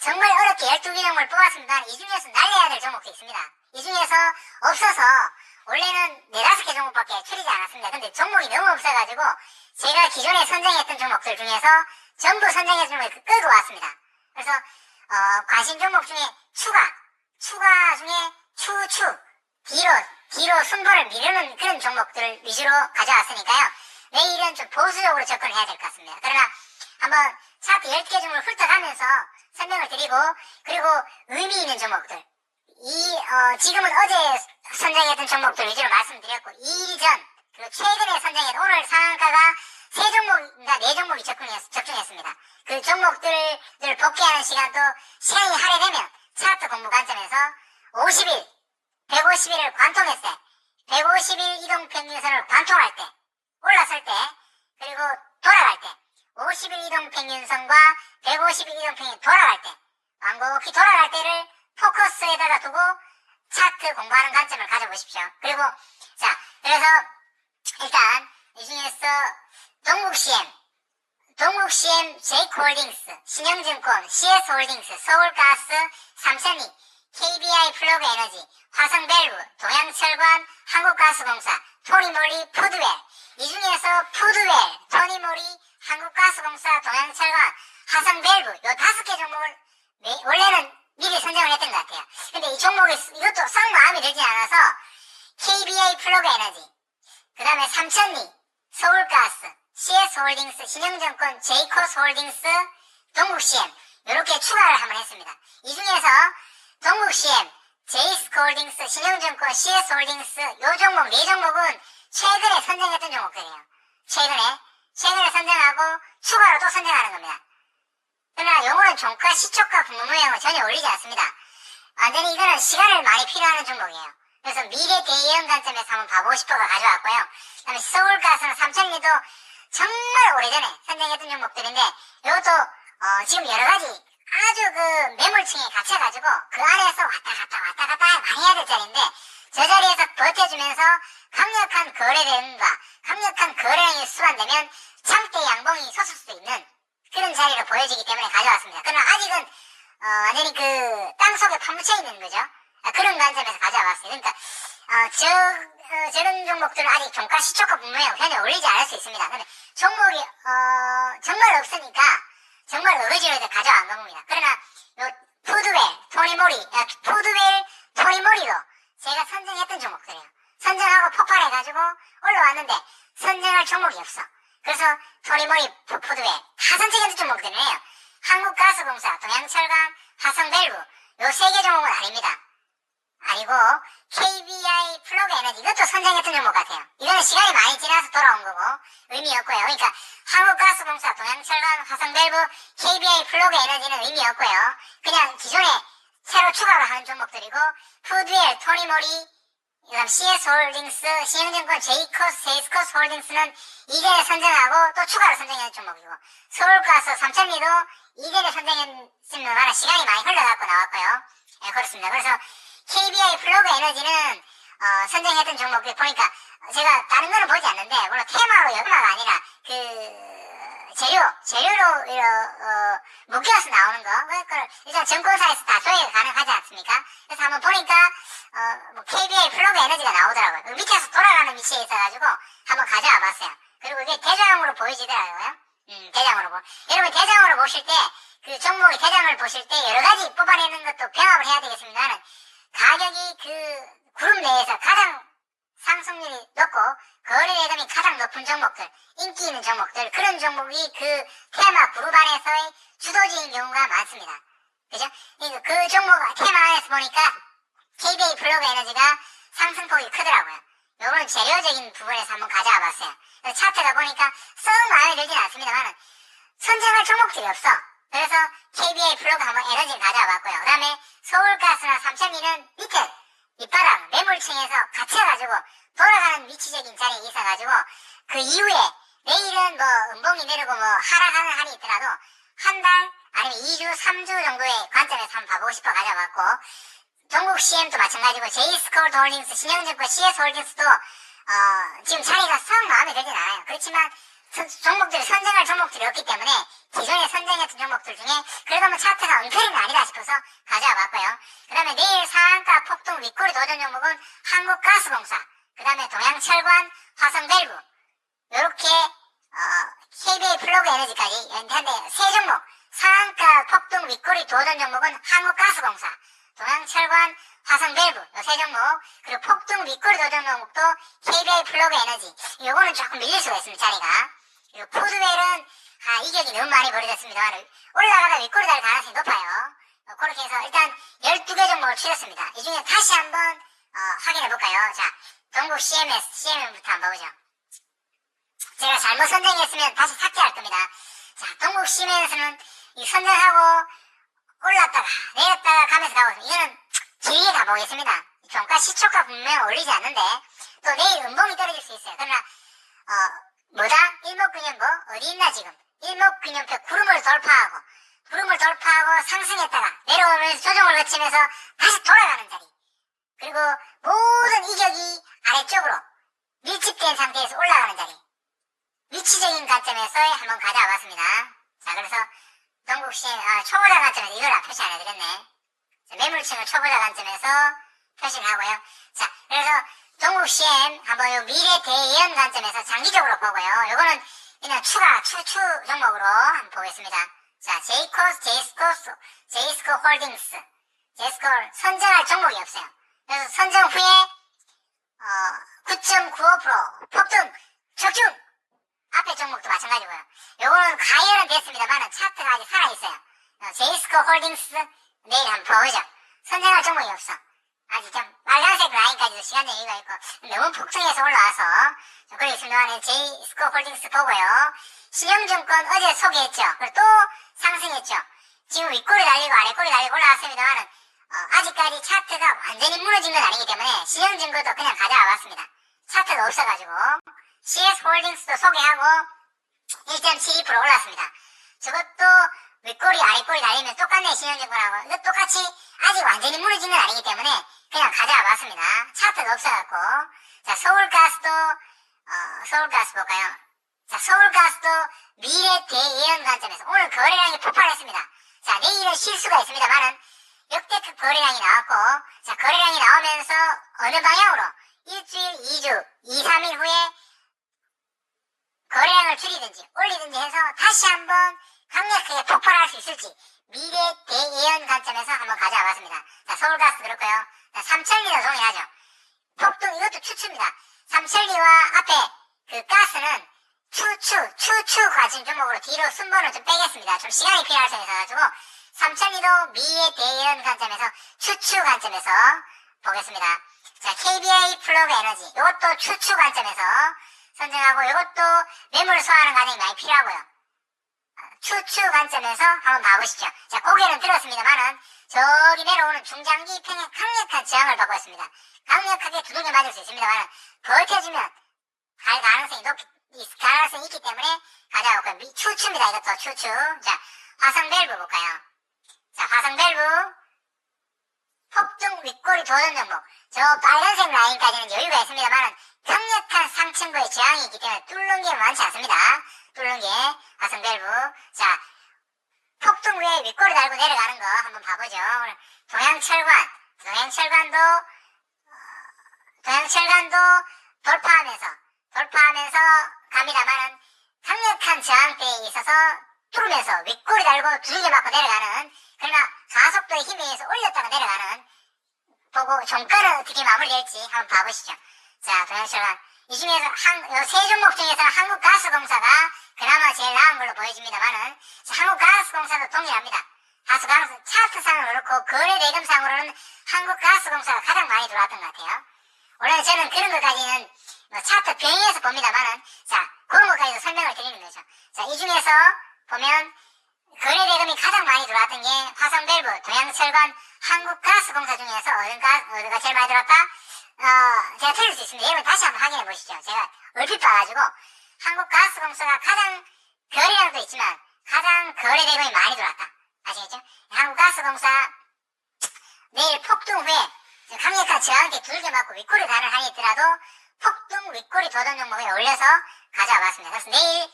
정말 어렵게 12개 종목을 뽑았습니다. 이 중에서 날려야 될 종목도 있습니다. 이 중에서 없어서 원래는 4-5개 종목밖에 추리지 않았습니다. 근데 종목이 너무 없어가지고 제가 기존에 선정했던 종목들 중에서 전부 선정했던 종목을 끌고 왔습니다. 그래서 관심 종목 중에 추가 중에 뒤로 순번을 미루는 그런 종목들을 위주로 가져왔으니까요. 내일은 좀 보수적으로 접근을 해야 될 것 같습니다. 그러나 한번 차트 10개 종목을 훑어가면서 설명을 드리고 그리고 의미 있는 종목들 지금은 어제 선정했던 종목들 위주로 말씀드렸고 2일 전 그리고 최근에 선정했던 오늘 상한가가 3종목인가 4종목이 적중했습니다. 그 종목들을 복귀하는 시간도 시간이 할애되면 차트 공부 관점에서 50일 150일을 관통했을 때 150일 이동평균선을 관통할 때 올라설 때 그리고 돌아갈 때 50일 이동평균선과 150일 이동평균 돌아갈 때 완곡히 돌아갈 때를 포커스에다가 두고 차트 공부하는 관점을 가져보십시오. 그리고 그래서 일단 이 중에서 동국CM, 제이크홀딩스, 신영증권, CS홀딩스, 서울가스, 삼천리, KBI 플러그에너지, 화성밸브, 동양철관, 한국가스공사, 토니모리, 푸드웰. 이 중에서 푸드웰, 토니모리, 한국가스공사, 동양철관, 화성밸브 요 5개 종목을 원래는 미리 선정을 했던 것 같아요. 근데 이 종목이 이것도 썩 마음에 들지 않아서 KBI 플러그에너지, 그 다음에 삼천리, 서울가스, CS홀딩스, 신영증권, 제이코스홀딩스, 동국CM 이렇게 추가를 한번 했습니다. 이 중에서 동국CM, 제이스홀딩스, 신영증권, CS홀딩스 요 종목 4종목은 최근에 선정했던 종목들이에요. 최근에 선정하고 추가로 또 선정하는 겁니다. 그러나 요거는 종가, 시초가, 분모모형은 전혀 올리지 않습니다. 완전히 이거는 시간을 많이 필요하는 종목이에요. 그래서 미래 대형 관점에서 한번 봐보고 싶어서 가져왔고요. 그 다음에 서울가스는 삼천리도 정말 오래전에 선정했던 종목들인데 이것도 지금 여러가지 아주 그 매물층에 갇혀가지고 그 안에서 왔다 갔다 많이 해야 될 자리인데 저 자리에서 버텨주면서 강력한 거래대응과 강력한 거래량이 수반되면 장대 양봉이 솟을 수 있는 그런 자리로 보여지기 때문에 가져왔습니다. 그러나 아직은 완전히 그 땅속에 파묻혀 있는 거죠. 그런 관점에서 가져와봤습니다. 그러니까 저런 종목들은 아직 종가, 시초가 분모형 전혀 올리지 않을 수 있습니다. 근데 종목이 정말 없으니까 정말 어거지로 가져온 겁니다. 그러나 요 푸드웰, 토니모리도 제가 선정했던 종목들이에요. 선정하고 폭발해가지고 올라왔는데 선정할 종목이 없어. 그래서 토니모리, 푸드웰 다 선정했던 종목들이에요. 한국가스공사, 동양철강, 화성밸브 요 3개 종목은 아닙니다. 아니고 KBI 플러그에너지 이것도 선정했던 종목 같아요. 이거는 시간이 많이 지나서 돌아온 거고 의미 없고요. 그러니까 한국가스공사, 동양철강, 화성밸브, KBI 플러그에너지는 의미 없고요. 그냥 기존에 새로 추가로 하는 종목들이고 푸드웰, 토니모리, 그다음 CS홀딩스, 신영증권, 제이스코스홀딩스는 이전에 선정하고 또 추가로 선정했던 종목이고 서울가스, 삼천리도 이전에 선정했으면 말아 시간이 많이 흘러갖고 나왔고요. 예, 그렇습니다. 그래서 KBI 플러그에너지는 선정했던 종목들 보니까 제가 다른 거는 보지 않는데 물론 테마로 연마가 아니라 그 재료로 묶여서 나오는 거 그걸 일단 증권사에서 다 조회가 가능하지 않습니까? 그래서 한번 보니까 KBI 플러그에너지가 나오더라고요. 밑에서 돌아가는 위치에 있어가지고 한번 가져와 봤어요. 그리고 이게 대장으로 보여지더라고요. 대장으로 여러분 대장으로 보실 때 그 종목의 대장을 보실 때 여러 가지 뽑아내는 것도 병합을 해야 되겠습니다만 가격이 그 그룹 내에서 가장 상승률이 높고 거래 대금이 가장 높은 종목들, 인기 있는 종목들, 그런 종목이 그 테마 그룹 안에서의 주도지인 경우가 많습니다. 그죠? 그 종목 테마 안에서 보니까 KBI 플러그에너지가 상승폭이 크더라고요. 요거는 재료적인 부분에서 한번 가져와 봤어요. 차트가 보니까 썩 마음에 들진 않습니다만 선정할 종목들이 없어. 그래서 KBI 플러그 한번 에너지를 가져와봤고요. 그 다음에 서울가스나 삼천리는 밑에 밑바닥 매물층에서 갇혀가지고 돌아가는 위치적인 자리에 있어가지고 그 이후에 내일은 뭐 음봉이 내리고 뭐 하락하는 한이 있더라도 한 달 아니면 2주, 3주 정도의 관점에서 한번 봐보고 싶어 가져왔고 동국 CM도 마찬가지고 제이스코어드 홀딩스, 신영증권 CS홀딩스도 지금 자리가 썩 마음에 들진 않아요. 그렇지만 종목들이 선정할 종목들이 없기 때문에 기존에 선정했던 종목들 중에 그래도 뭐 차트가 엉터리는 아니다 싶어서 가져와 봤고요. 그 다음에 내일 상한가 폭등 윗꼬리 도전 종목은 한국가스공사, 그 다음에 동양철관, 화성밸브 요렇게 KBI 플러그 에너지까지 현재 세 종목 상한가 폭등 윗꼬리 도전 종목은 한국가스공사, 동양철관, 화성밸브 요 세 종목 그리고 폭등 윗꼬리 도전 종목도 KBI 플러그 에너지 요거는 조금 밀릴 수가 있습니다. 자리가. 그리고 푸드웰은 이격이 너무 많이 벌어졌습니다. 올라가다 윗꼬리 달 가능성이 높아요. 그렇게 해서 일단 12개 종목을 추렸습니다. 이 중에 다시 한번 확인해볼까요? 자, 동국 CM부터 한번 보죠. 제가 잘못 선정했으면 다시 삭제할 겁니다. 자, 동국 CM에서는 이 선정하고 올랐다가 내렸다가 가면서 가고 이거는 길게 가보겠습니다. 종가 시초가 분명 올리지 않는데 또 내일 음봉이 떨어질 수 있어요. 그러나 뭐다? 일목균형보 어디 있나 지금 일목균형표 구름을 돌파하고 상승했다가 내려오면서 조정을 거치면서 다시 돌아가는 자리 그리고 모든 이격이 아래쪽으로 밀집된 상태에서 올라가는 자리 위치적인 관점에서 한번 가져와 봤습니다. 자, 그래서 동국CM 초보자 관점에서 이걸 표시 안 해드렸네. 매물층을 초보자 관점에서 표시를 하고요. 자, 그래서 동국CM 한번 요 미래 대예언 관점에서 장기적으로 보고요. 요거는 그냥 추 종목으로 한번 보겠습니다. 자, 제이스코 홀딩스, 제이스코 선정할 종목이 없어요. 그래서 선정 후에 9.95% 폭등 적중 앞에 종목도 마찬가지고요. 요거는 가열은 됐습니다만 차트가 아직 살아있어요. 제이스코 홀딩스 내일 한번 보죠. 선정할 종목이 없어. 아직 좀 빨간색 라인까지도 시간적 여유가 있고 너무 폭등해서 올라와서 그러고 있습니다만 제이스코 홀딩스 보고요. 신영증권 어제 소개했죠. 그리고 또 상승했죠. 지금 윗꼬리 달리고 아래꼬리 달리고 올라왔습니다만 아직까지 차트가 완전히 무너진 건 아니기 때문에 신영증권도 그냥 가져와 봤습니다. 차트가 없어가지고 CS홀딩스도 소개하고 1.72% 올랐습니다. 저것도 윗꼬리 아래꼬리 달리면 똑같네. 신영증권하고 이거 똑같이 아직 완전히 무너진 건 아니기 때문에 그냥 가져와 봤습니다. 차트가 없어갖고 자 서울가스 볼까요? 자, 서울가스도 미래 대예언 관점에서 오늘 거래량이 폭발했습니다. 자, 내일은 실수가 있습니다만은 역대급 거래량이 나왔고 자, 거래량이 나오면서 어느 방향으로 일주일, 2주, 2, 3일 후에 거래량을 줄이든지 올리든지 해서 다시 한번 강력하게 폭발할 수 있을지 미래 대예언 관점에서 한번 가져와 봤습니다. 자, 서울가스 그렇고요. 자, 삼천리도 동일하죠. 폭등 이것도 추추입니다. 삼천리와 앞에 그 가스는 추추 가진 종목으로 뒤로 순번을 좀 빼겠습니다. 좀 시간이 필요할 수 있어가지고 삼천리도 미래 대예언 관점에서 추추 관점에서 보겠습니다. 자, KBI 플러그 에너지 이것도 추추 관점에서 선정하고 이것도 매물 소화하는 과정이 많이 필요하고요. 추추 관점에서 한번 봐보시죠. 자, 고개는 들었습니다만은 저기 내려오는 중장기 평행 강력한 저항을 받고 있습니다. 강력하게 두들겨 맞을 수 있습니다만은 버텨주면 갈 가능성이 있기 때문에 가져가고 추추입니다. 이것도 추추. 자, 화성밸브 볼까요? 자, 화성밸브 폭등 윗꼬리 도전 종목. 저 빨간색 라인까지는 여유가 있습니다만은 강력한 상층부의 저항이 있기 때문에 뚫는 게 많지 않습니다. 뚫는 게 화성밸브. 자, 폭등 위에 윗꼬리 달고 내려가는 거 한번 봐보죠. 동양철관도 돌파하면서 갑니다만은 강력한 저항대에 있어서 뚫으면서 윗꼬리 달고 두들겨 맞고 내려가는 그러나 가속도의 힘에 의해서 올렸다가 내려가는 보고 종가는 어떻게 마무리될지 한번 봐보시죠. 자, 동양철관 이 중에서 세 종목 중에서 한국가스공사가 그나마 제일 나은 걸로 보여집니다만은 한국가스공사도 동일합니다. 가스공사 차트상으로 그렇고 거래대금상으로는 한국가스공사가 가장 많이 들어왔던 것 같아요. 원래 저는 그런 것까지는 차트 병행해서 봅니다만은 자, 그런 것까지도 설명을 드리는 거죠. 자, 이 중에서 보면 거래 대금이 가장 많이 들어왔던 게 화성밸브, 동양철관, 한국가스공사 중에서 어디가 제일 많이 들어왔다? 제가 틀릴 수 있습니다. 여러분 다시 한번 확인해 보시죠. 제가 얼핏 봐가지고 한국가스공사가 가장 거래량도 있지만 가장 거래 대금이 많이 들어왔다. 아시겠죠? 한국가스공사 내일 폭등 후에 강력한 저항대 두들겨 맞고 윗꼬리 단을 하더라도 폭등 윗꼬리 도전 종목에 올려서 가져와 봤습니다. 그래서 내일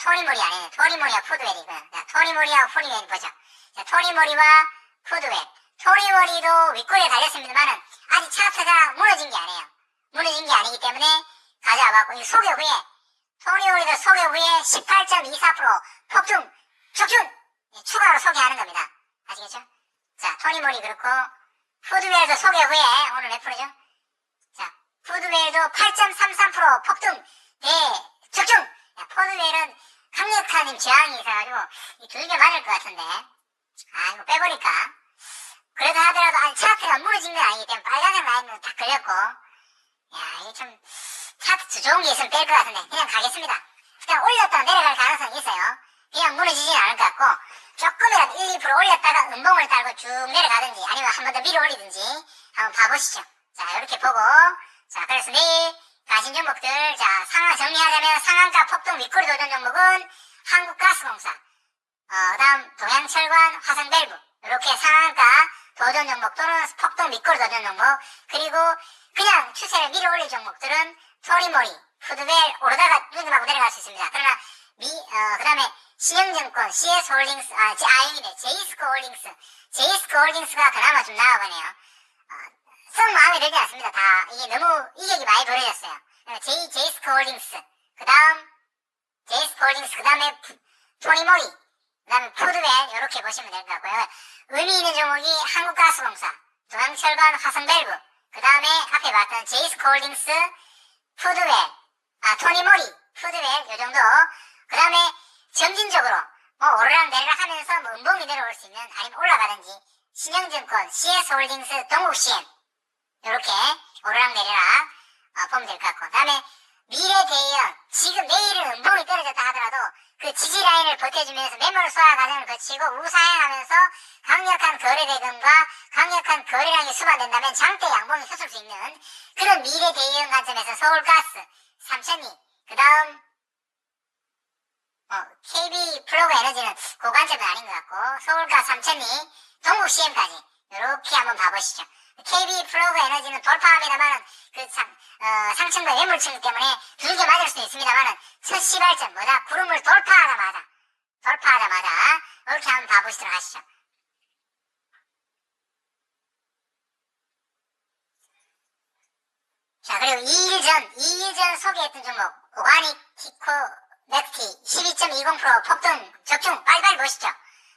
토니모리 아니에요. 토니모리와 푸드웰이고요. 토니모리와 푸드웰 보죠. 자, 토니모리와 푸드웰. 토니모리도 윗꼬리에 달렸습니다만은 아직 차트가 무너진 게 아니에요. 무너진 게 아니기 때문에 가져와 봤고, 이 소개 후에 토니모리도 소개 후에 18.24% 폭등 촉중 추가로 소개하는 겁니다. 아시겠죠? 자, 토니모리 그렇고 푸드웰도 소개 후에 오늘 몇 프로죠? 자, 푸드웰도 8.33% 폭등 촉중. 푸드웰은 강력한 저항이 있어가지고 두들겨 맞을 것 같은데 이거 빼보니까 그래도 하더라도 차트가 무너진 건 아니기 때문에 빨간색 라인으로 딱 걸렸고, 이게 좀 차트 좋은 게 있으면 뺄 것 같은데 그냥 가겠습니다. 그냥 올렸다가 내려갈 가능성이 있어요. 그냥 무너지진 않을 것 같고 조금이라도 1, 2% 올렸다가 음봉을 달고 쭉 내려가든지 아니면 한 번 더 밀어 올리든지 한번 봐보시죠. 자, 이렇게 보고, 자, 그래서 내일 가신 종목들, 자, 상황 정리하자면 상한가 폭등 윗꼬리 도전 종목은 한국가스공사, 그다음 동양철관, 화성밸브, 이렇게 상한가 도전 종목 또는 폭등 윗꼬리 도전 종목, 그리고 그냥 추세를 밀어 올릴 종목들은 토니모리, 푸드웰 오르다가 눈금하고 내려갈 수 있습니다. 그러나 그 다음에 신영증권, CS홀딩스, 아닙니다. 제이스코홀딩스가 그나마 좀 나아가네요. 썩 마음에 들지 않습니다. 다 이게 너무 이격이 많이 벌어졌어요. 제이스코홀딩스, 그 다음에 토니모리, 그 다음에 푸드웰 이렇게 보시면 될 것 같고요. 의미 있는 종목이 한국가스공사, 동양철관, 화성밸브, 그 다음에 앞에 봤던 제이스코홀딩스, 푸드웰, 토니모리, 푸드웰 요 정도. 그 다음에 점진적으로 오르락 내리락 하면서 음봉이 내려올 수 있는, 아니면 올라가든지 신영증권, CS홀딩스, 동국CM 요렇게 오르락 내리락 보면 될 것 같고, 그 다음에 미래대형, 지금 내일은 음봉이 떨어졌다 하더라도 그 지지라인을 버텨주면서 매물 소화 과정을 거치고 우상향하면서 강력한 거래대금과 강력한 거래량이 수반된다면 장대 양봉이 섰을 수 있는 그런 미래대형 관점에서 서울가스 3002, 그 다음 KB 플로그 에너지는 그 관점은 아닌 것 같고, 서울가스 3002, 동국CM까지 이렇게 한번 봐보시죠. KB 플로그 에너지는 돌파합니다만은 상층과 매물층 때문에 길게 맞을 수도 있습니다만은 첫 시발점 구름을 돌파하자마자 이렇게 한번 봐보시도록 하시죠. 자, 그리고 2일 전 소개했던 종목 오가닉 티코 맥티 12.20% 폭등 적중 빨리빨리 보시죠.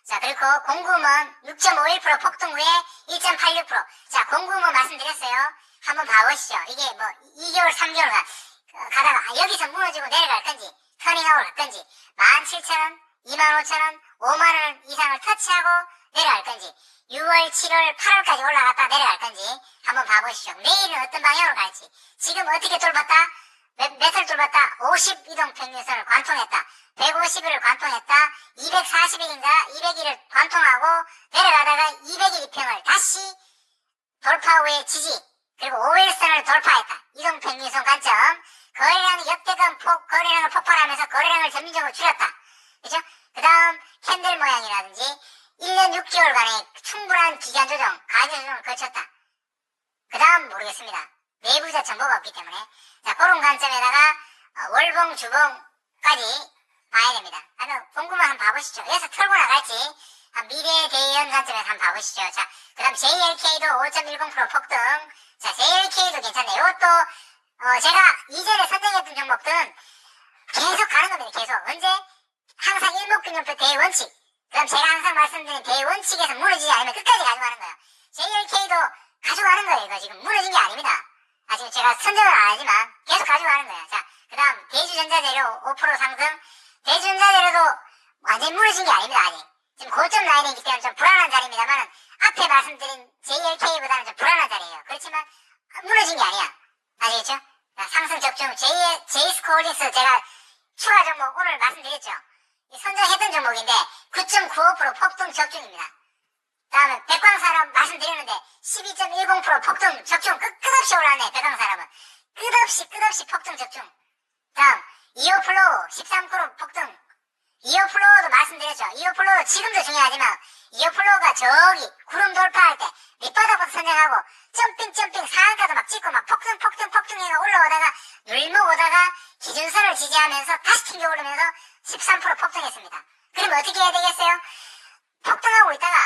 자, 그리고 공구몬 6.51% 폭등 후에 1.86%. 자, 공구몬 말씀드렸어요. 한번 봐보시죠. 이게 2개월, 3개월 가다가 여기서 무너지고 내려갈 건지, 터닝아웃 할 건지, 17,000원, 25,000원, 5만원 이상을 터치하고 내려갈 건지, 6월, 7월, 8월까지 올라갔다 내려갈 건지 한번 봐보시죠. 내일은 어떤 방향으로 갈지. 지금 어떻게 돌봤다? 몇을 돌봤다? 50 이동평균선을 관통했다. 150일을 관통했다. 240일인가 200일을 관통하고 내려가다가 200일 이평을 다시 돌파 후에 지지, 그리고 5일선을 돌파했다. 이동평균선 관점. 거래량이 역대급 거래량을 폭발하면서 거래량을 점진적으로 줄였다. 그죠? 그 다음 캔들 모양이라든지 1년 6개월간의 충분한 기간 조정, 가격 조정을 거쳤다. 그 다음 모르겠습니다. 내부자 정보가 없기 때문에. 자, 그런 관점에다가 월봉, 주봉까지 봐야 됩니다. 궁금한 한번 봐보시죠. 여기서 털고 나갈지 미래대형 관점에서 한번 봐보시죠. 자, 그 다음 JLK도 5.10% 폭등. 자, JLK도 괜찮네요. 이것도 제가 이전에 선정했던 종목들은 계속 가는 겁니다. 계속. 언제? 항상 일목균형표 대원칙. 그 다음 제가 항상 말씀드린 대원칙에서 무너지지 않으면 끝까지 가져가는 거예요. JLK도 가져가는 거예요. 이거 지금 무너진 게 아닙니다. 지금 제가 선정을 안 하지만 계속 가져가는 거예요. 자, 그 다음 대주전자재료 5% 상승. 대주전자재료도 완전히 무너진 게 아닙니다. 아직 지금 고점 라인이기 때문에 좀 불안한 자리입니다만 앞에 말씀드린 JLK보다는 좀 불안한 자리예요. 그렇지만 무너진 게 아니야. 아시겠죠? 자, 상승 적중 제이스코홀딩스 제가 추가 종목 오늘 말씀드렸죠. 선정했던 종목인데 9.95% 폭등 적중입니다. 다음에 백광사람 말씀드렸는데 12.10% 폭등 적중 끝없이 올랐네. 백광사람은 끝없이 폭등 적중. 다음 이오플로우 13% 폭등. 이오플로우도 말씀드렸죠. 이오플로우 지금도 중요하지만 이오플로우가 저기 구름 돌파할 때 밑바닥부터 선정하고 점핑 상한가도 막 찍고 막 폭등해가 올라오다가 눌목 오다가 기준선을 지지하면서 다시 튕겨 오르면서 13% 폭등했습니다. 그러면 어떻게 해야 되겠어요? 폭등하고 있다가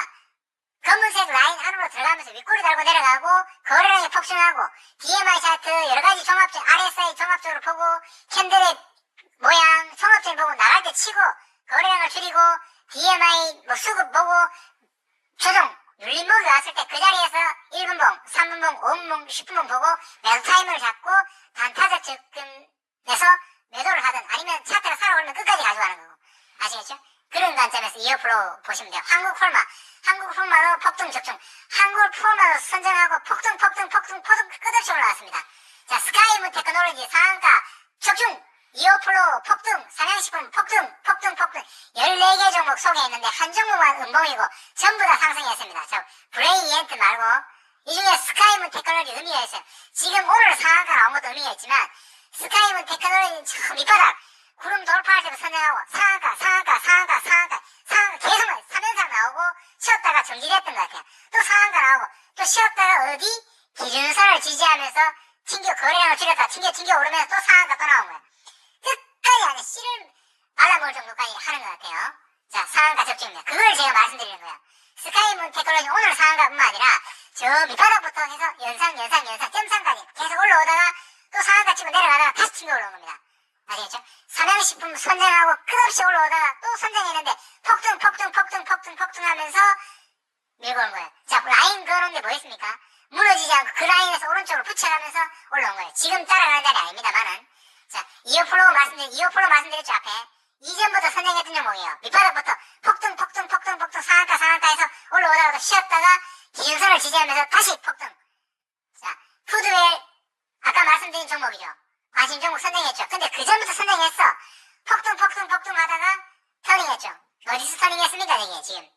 검은색 라인 안으로 들어가면서 윗꼬리 달고 내려가고 거래량이 폭증하고 DMI 차트 여러가지 종합적 RSI 종합적으로 보고 캔들의 모양 종합적으로 보고 나갈 때 치고 거래량을 줄이고 DMI 수급 보고 조정 눌림목이 왔을 때 그 자리에서 1분봉, 3분봉, 5분봉, 10분봉 보고 매도 타이밍을 잡고 단타적 접근해서 매도를 하든 아니면 차트가 살아오르면 끝까지 가져가는 거고. 아시겠죠? 그런 관점에서 이어플로우 보시면 돼요. 한국포마도 폭등 적중. 한국포마도 선정하고 폭등 끝없이 올라왔습니다. 자, 스카이문 테크놀로지 상한가 적중. 이어플로우 폭등, 삼양식품 폭등 14개 종목 소개했는데 한 종목만 음봉이고 전부 다 상승했습니다. 저 브레이엔트 말고 이 중에 스카이문 테크놀로지 의미가 있어요. 지금 오늘 상한가 나온 것도 의미가 있지만 스카이문 테크놀로지 참 밑바닥 구름 돌파할 때도 선정하고 상한가 계속 3연상 나오고 쉬었다가 정지됐던 것 같아요. 또 상한가 나오고 또 쉬었다가 어디 기준선을 지지하면서 튕겨 거래량을 줄였다 튕겨 오르면서 또 상한가 또 나온 거예요. 끝까지 안에 씨를 말라먹을 정도까지 하는 것 같아요. 자, 상한가 적중입니다. 그걸 제가 말씀드리는 거예요. 스카이문 테크놀로지 오늘 상한가뿐만 아니라 저 밑바닥부터 해서 연상 점상까지 계속 올라오다가 또 상한가 치고 내려가다가 다시 튕겨 올라온 겁니다. 아시겠죠? 삼양식품 선정하고 끝없이 올라오다가 또 선정했는데 폭등 하면서 밀고 온 거예요. 자, 라인 그어놓은 게 뭐 있습니까? 무너지지 않고 그 라인에서 오른쪽으로 붙여가면서 올라온 거예요. 지금 따라가는 자리 아닙니다만은. 자, 이어플로우 말씀드렸죠, 앞에. 이전부터 선정했던 종목이에요. 밑바닥부터 폭등 상한가에서 올라오다가 쉬었다가 기준선을 지지하면서 다시 폭등. 자, 푸드웰 아까 말씀드린 종목이죠. 아시는 종목 선정했죠. 근데 그 전부터 선정했어. 폭등 하다가 터닝했죠. 어디서 터닝했습니까, 이게 지금?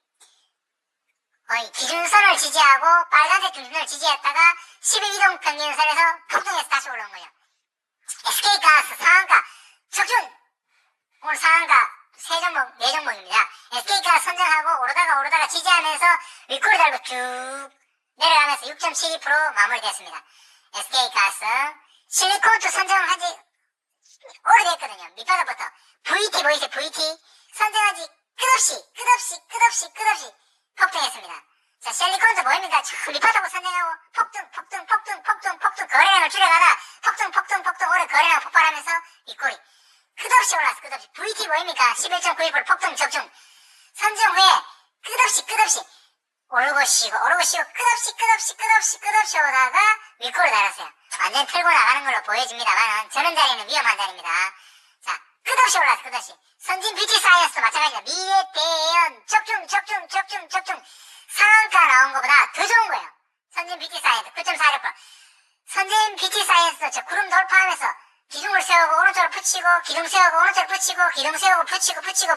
기준선을 지지하고 빨간색 기준선을 지지했다가 11이동 평균선에서 폭등해서 다시 올라온 거예요. SK가스 상한가 적중. 오늘 상한가 3종목, 4종목입니다. SK가스 선정하고 오르다가 지지하면서 윗꼬리 달고 쭉 내려가면서 6.72% 마무리됐습니다. SK가스 실리콘투 선정한 지 오래됐거든요. 밑바닥부터 VT 보이세요? VT 선정한 지 끝없이 폭등했습니다. 자, 실리콘투 뭐입니까? 밑바닥으로 선정하고 폭등 거래량을 줄여가다 폭등 올해 거래량 폭발하면서 윗꼬리 끝없이 올랐어. 끝없이 VT 뭐입니까? 11.92% 폭등 적중 선정 후에 끝없이 오르고 쉬고 끝없이 오다가 윗꼬리 달았어요. 완전 틀고 나가는 걸로 보여집니다만 저런 자리는 위험한 자리입니다. 자, 끝없이 올랐어. 끝없이 선진 뷰티 사이언스도 마찬가지입니다. 미래 대연 적중 상한가 나온 것보다 더 좋은 거예요. 선진 뷰티 사이언스 9.46%. 선진 뷰티 사이언스도 저 구름 돌파하면서 기둥을 세우고 오른쪽으로 붙이고 기둥 세우고 오른쪽으로 붙이고 기둥 세우고 붙이고 폭등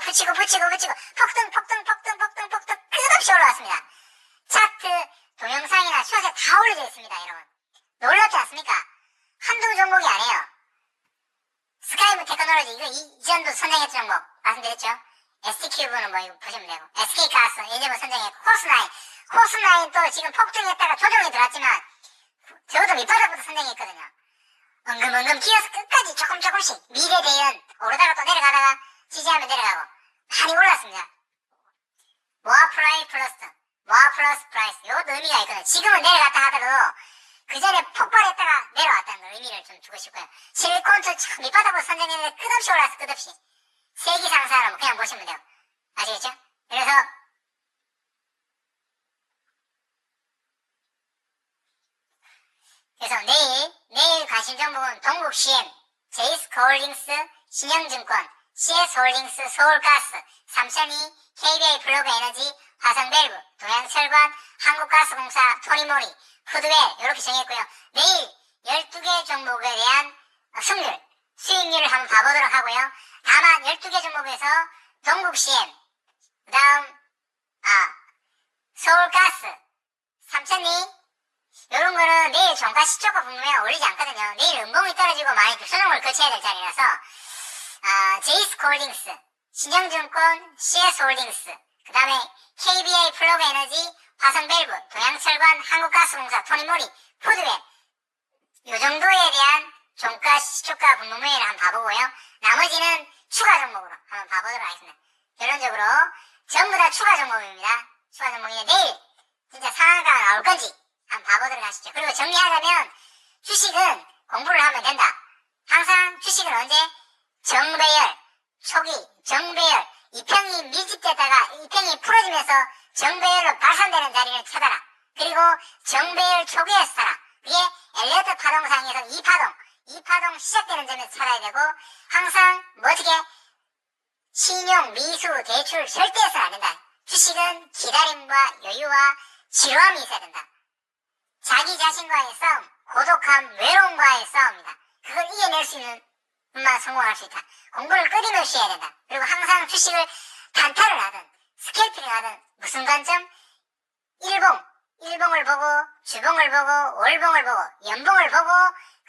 끝없이 올라왔습니다. 차트 동영상이나 숏에 다 올려져 있습니다. 여러분 놀랍지 않습니까? 한두 종목이 아니에요. 스카이문 테크놀로지 이거 이전도 선정했던 종목 말씀드렸죠. ST큐브는 뭐 이거 보시면 되고 SK가스 예전부터 선정했고 코스나인 또 지금 폭등했다가 조정이 들어왔지만 저것도 밑바닥부터 선정했거든요. 은금 기어서 끝까지 조금씩 미래대연 오르다가 또 내려가다가 지지하면 내려가고 많이 올랐습니다. 모아 플러스 프라이스 이것도 의미가 있거든요. 지금은 내려갔다 하더라도 그 전에 폭발했다가 내려왔다는 의미를 좀 주고 싶고요. 실리콘투 밑바닥으로 선정했는데 끝없이 올랐어. 끝없이 세기 상승하면 그냥 보시면 돼요. 아시겠죠? 그래서 내일 관심 종목은 동국CM, 제이스코홀딩스, 신영증권, CS홀딩스, 서울가스, 삼천이, KBI 플러그에너지, 화성밸브, 동양철관, 한국가스공사, 토니모리, 푸드웰 이렇게 정했고요. 내일 12개 종목에 대한 수익률을 한번 봐보도록 하고요. 다만 12개 종목에서 동국CM, 그 다음, 서울가스, 삼천리, 요런 거는 내일 종가 시초가 분명히 올리지 않거든요. 내일 음봉이 떨어지고 많이 소정을 거쳐야 될 자리라서, 제이스콜딩스, 신영증권, CS홀딩스, 그 다음에 KBI 플러그에너지, 화성밸브, 동양철관, 한국가스공사, 토니모리, 푸드벤, 요 정도에 대한 종가 시초가 분봉면을 한번 봐보고요. 나머지는 추가 종목으로 한번 봐보도록 하겠습니다. 결론적으로 전부 다 추가 종목입니다. 추가 종목인데 내일 진짜 상한가가 나올 건지 한번 봐보도록 하시죠. 그리고 정리하자면 주식은 공부를 하면 된다. 항상 주식은 언제? 정배열, 초기, 정배열, 이평이 밀집되다가 이평이 풀어지면서 정배열로 발산되는 자리를 찾아라. 그리고 정배열 초기에서 사라. 그게 엘리어트 파동상에서 2파동 시작되는 점에서 찾아야 되고, 항상 어떻게 신용, 미수, 대출 절대 해서는 안 된다. 주식은 기다림과 여유와 지루함이 있어야 된다. 자기 자신과의 싸움, 고독함, 외로움과의 싸움이다. 그걸 이겨낼 수 있는 분만 성공할 수 있다. 공부를 끊임없이 해야 된다. 그리고 항상 주식을 단타를 하든 스캘핑을 하든 무슨 관점? 일봉을 보고, 주봉을 보고, 월봉을 보고, 연봉을 보고,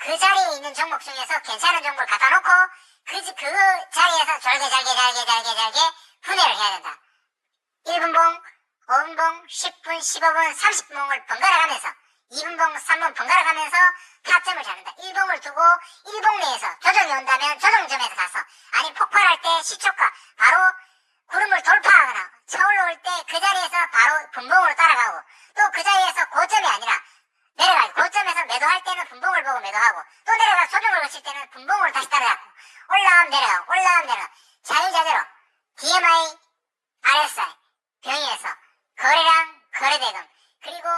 그 자리에 있는 종목 중에서 괜찮은 종목을 갖다 놓고 그 자리에서 잘게 분해를 해야 된다. 1분봉, 5분봉, 10분, 15분, 30분봉을 번갈아 가면서 2분봉, 3분 번갈아 가면서 타점을 잡는다. 1봉을 두고 1봉 내에서 조정이 온다면 조정점에서 가서, 아니 폭발할 때 시초가 바로 구름을 돌파하거나 차올라올 때 그 자리에서 바로 분봉으로 따라가고, 또 그 자리에서 고점이 아니라 내려가요. 고점에서 매도할 때는 분봉을 보고 매도하고, 또 내려가 조정을 거칠 때는 분봉으로 다시 따라가고, 올라가면 내려가고 자유자재로 DMI, RSI 병행해서 거래량, 거래대금, 그리고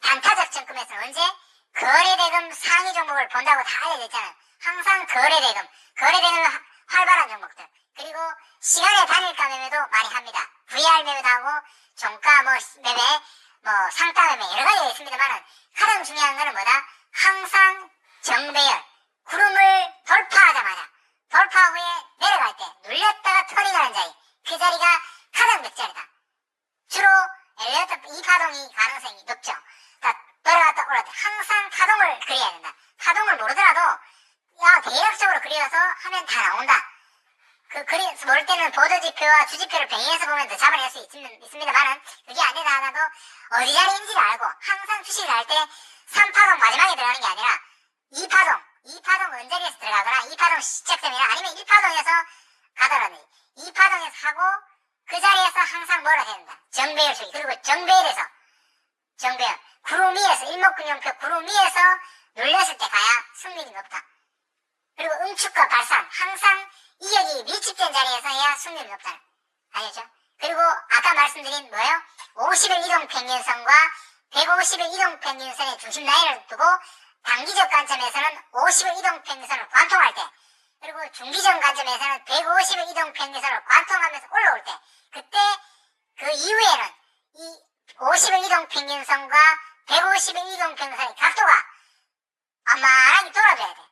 단타적 정금에서는 언제? 거래대금 상위 종목을 본다고 다 알려졌잖아요. 항상 거래대금 활발한 종목들, 그리고 시간의 단일가 매매도 많이 합니다. VR 매매도 하고 종가 매매, 상가 매매 여러 가지가 있습니다만은 가장 중요한 거는 뭐다? 항상 정배열, 구름을 돌파 후에 내려갈 때 눌렸다가 터닝하는 자리, 그 자리가 가장 몇 자리다. 주로 엘리어트 2파동이 가능성이 높죠. 그러니까 내려갔다 올라갔다 항상 파동을 그려야 된다. 파동을 모르더라도 대략적으로 그려서 하면 다 나온다. 그래서 모를 때는 보조지표와 주지표를 병행해서 보면 더 잡아낼 수 있습니다만은 그게 안 되다 하나도 어디 자리인지를 알고, 항상 주식을 할 때 3파동 마지막에 들어가는 게 아니라 2파동 언저리에서 들어가거나 2파동 시작점이나 아니면 1파동에서 가더라도 2파동에서 하고 그 자리에서 항상 뭐라 해야 된다. 정배열 주기. 그리고 정배열 구름 위에서 일목균형표 구름 위에서 눌렸을 때 가야 승률이 높다. 그리고 응축과 발산, 항상 이격이 밀집된 자리에서 해야 승률이 높다. 아시죠? 그리고 아까 말씀드린 50일 이동평균선과 150일 이동평균선의 중심 라인을 두고 단기적 관점에서는 50일 이동평균선을 관통할 때, 그리고 중기적 관점에서는 150일 이동평균선을 관통하면서 올라올 때, 그때 그 이후에는 이 50일 이동평균선과 150일 이동평균선의 각도가 완만하게 돌아줘야 돼.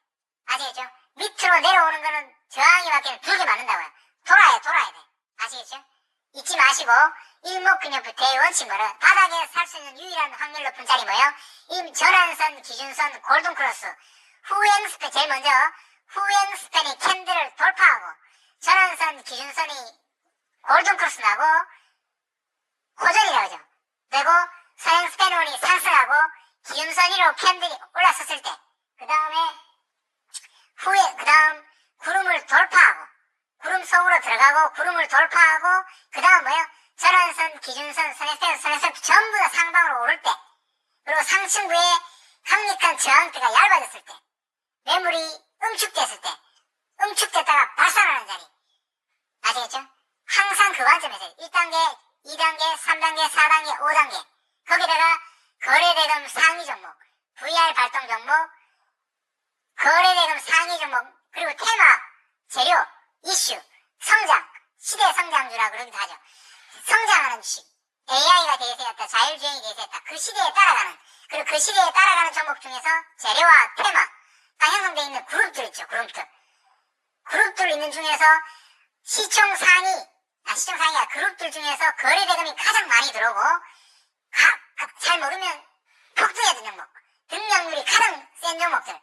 아시겠죠? 밑으로 내려오는 거는 저항이 맞기는 두 개 맞는다고요. 돌아야 돼. 아시겠죠? 잊지 마시고, 일목균형표 대원칙 바닥에 살 수 있는 유일한 확률 높은 자리 전환선, 기준선, 골든크로스, 후행스팬, 제일 먼저 후행스팬이 캔들을 돌파하고 전환선, 기준선이 골든크로스 나고 고전이라고 하죠. 그리고 서행스팬원이 상승하고 기준선 위로 캔들이 올라섰을 때, 그 다음 구름을 돌파하고, 구름 속으로 들어가고, 구름을 돌파하고, 그 다음 전환선, 기준선, 선행선 전부 다 상방으로 오를 때, 그리고 상층부에 강력한 저항대가 얇아졌을 때, 매물이 응축됐을 때, 응축됐다가 발산하는 자리. 아시겠죠? 항상 그 관점에서 1단계, 2단계, 3단계, 4단계, 5단계, 거기다가 거래대금 상위 종목, VR 발동 종목, 거래대금 상위 종목, 그리고 테마, 재료, 이슈, 성장, 시대 성장주라고 그러기도 하죠. 성장하는 주식, AI가 대세였다, 자율주행이 대세였다, 그 시대에 따라가는, 그리고 그 시대에 따라가는 종목 중에서 재료와 테마가 형성되어 있는 그룹들 있죠. 그룹들 있는 중에서 시총 상위 시중상위가 그룹들 중에서 거래대금이 가장 많이 들어오고 잘 모르면 폭등해야 종목, 등락률이 가장 센 종목들,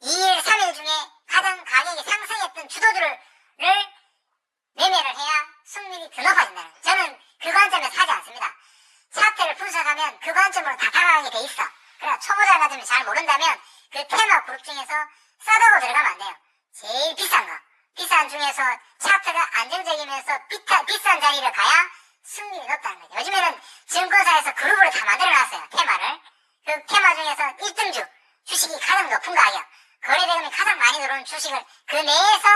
2일, 3일 중에 가장 가격이 상승했던 주도주를 매매를 해야 승률이 더 높아진다는 거예요. 저는 그 관점에서 하지 않습니다. 차트를 분석하면 그 관점으로 다 다가가게 돼 있어. 그러나 초보자 같으면 잘 모른다면 그 테마 그룹 중에서 싸다고 들어가면 안 돼요. 제일 비싼 거, 비싼 중에서 차트가 안정적이면서 비싼 자리를 가야 승률이 높다는 거죠. 요즘에는 증권사에서 그룹으로 다 만들어놨어요. 테마를. 그 테마 중에서 1등주 주식이 가장 높은 가격, 거래대금이 가장 많이 들어오는 주식을 그 내에서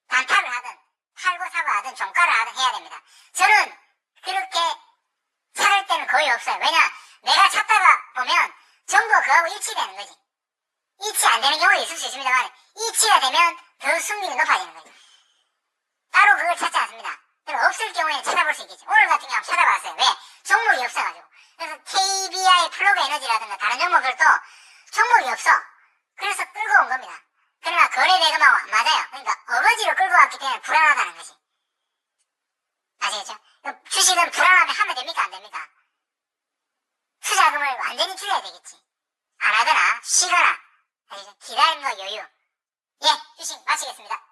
단타를 하든 팔고 사고 하든 종가를 하든 해야 됩니다. 저는 그렇게 찾을 때는 거의 없어요. 왜냐, 내가 찾다가 보면 전부 그하고 일치되는 거지. 일치 안 되는 경우도 있을 수 있습니다만 일치가 되면 더 승률이 높아지는 거지. 따로 그걸 찾지 않습니다. 그럼 없을 경우에 찾아볼 수 있겠지. 오늘 같은 경우 찾아봤어요. 왜? 종목이 없어가지고. 그래서 KBI 플러그 에너지라든가 다른 종목들도 종목이 없어. 그래서 끌고 온 겁니다. 그러나 거래대금하고 맞아요. 그러니까 어거지로 끌고 왔기 때문에 불안하다는 거지. 아시겠죠? 주식은 불안하면 하면 됩니까? 안 됩니까? 투자금을 완전히 줄여야 되겠지. 안 하거나 쉬거나 기다림과 여유. 예, 주식 마치겠습니다.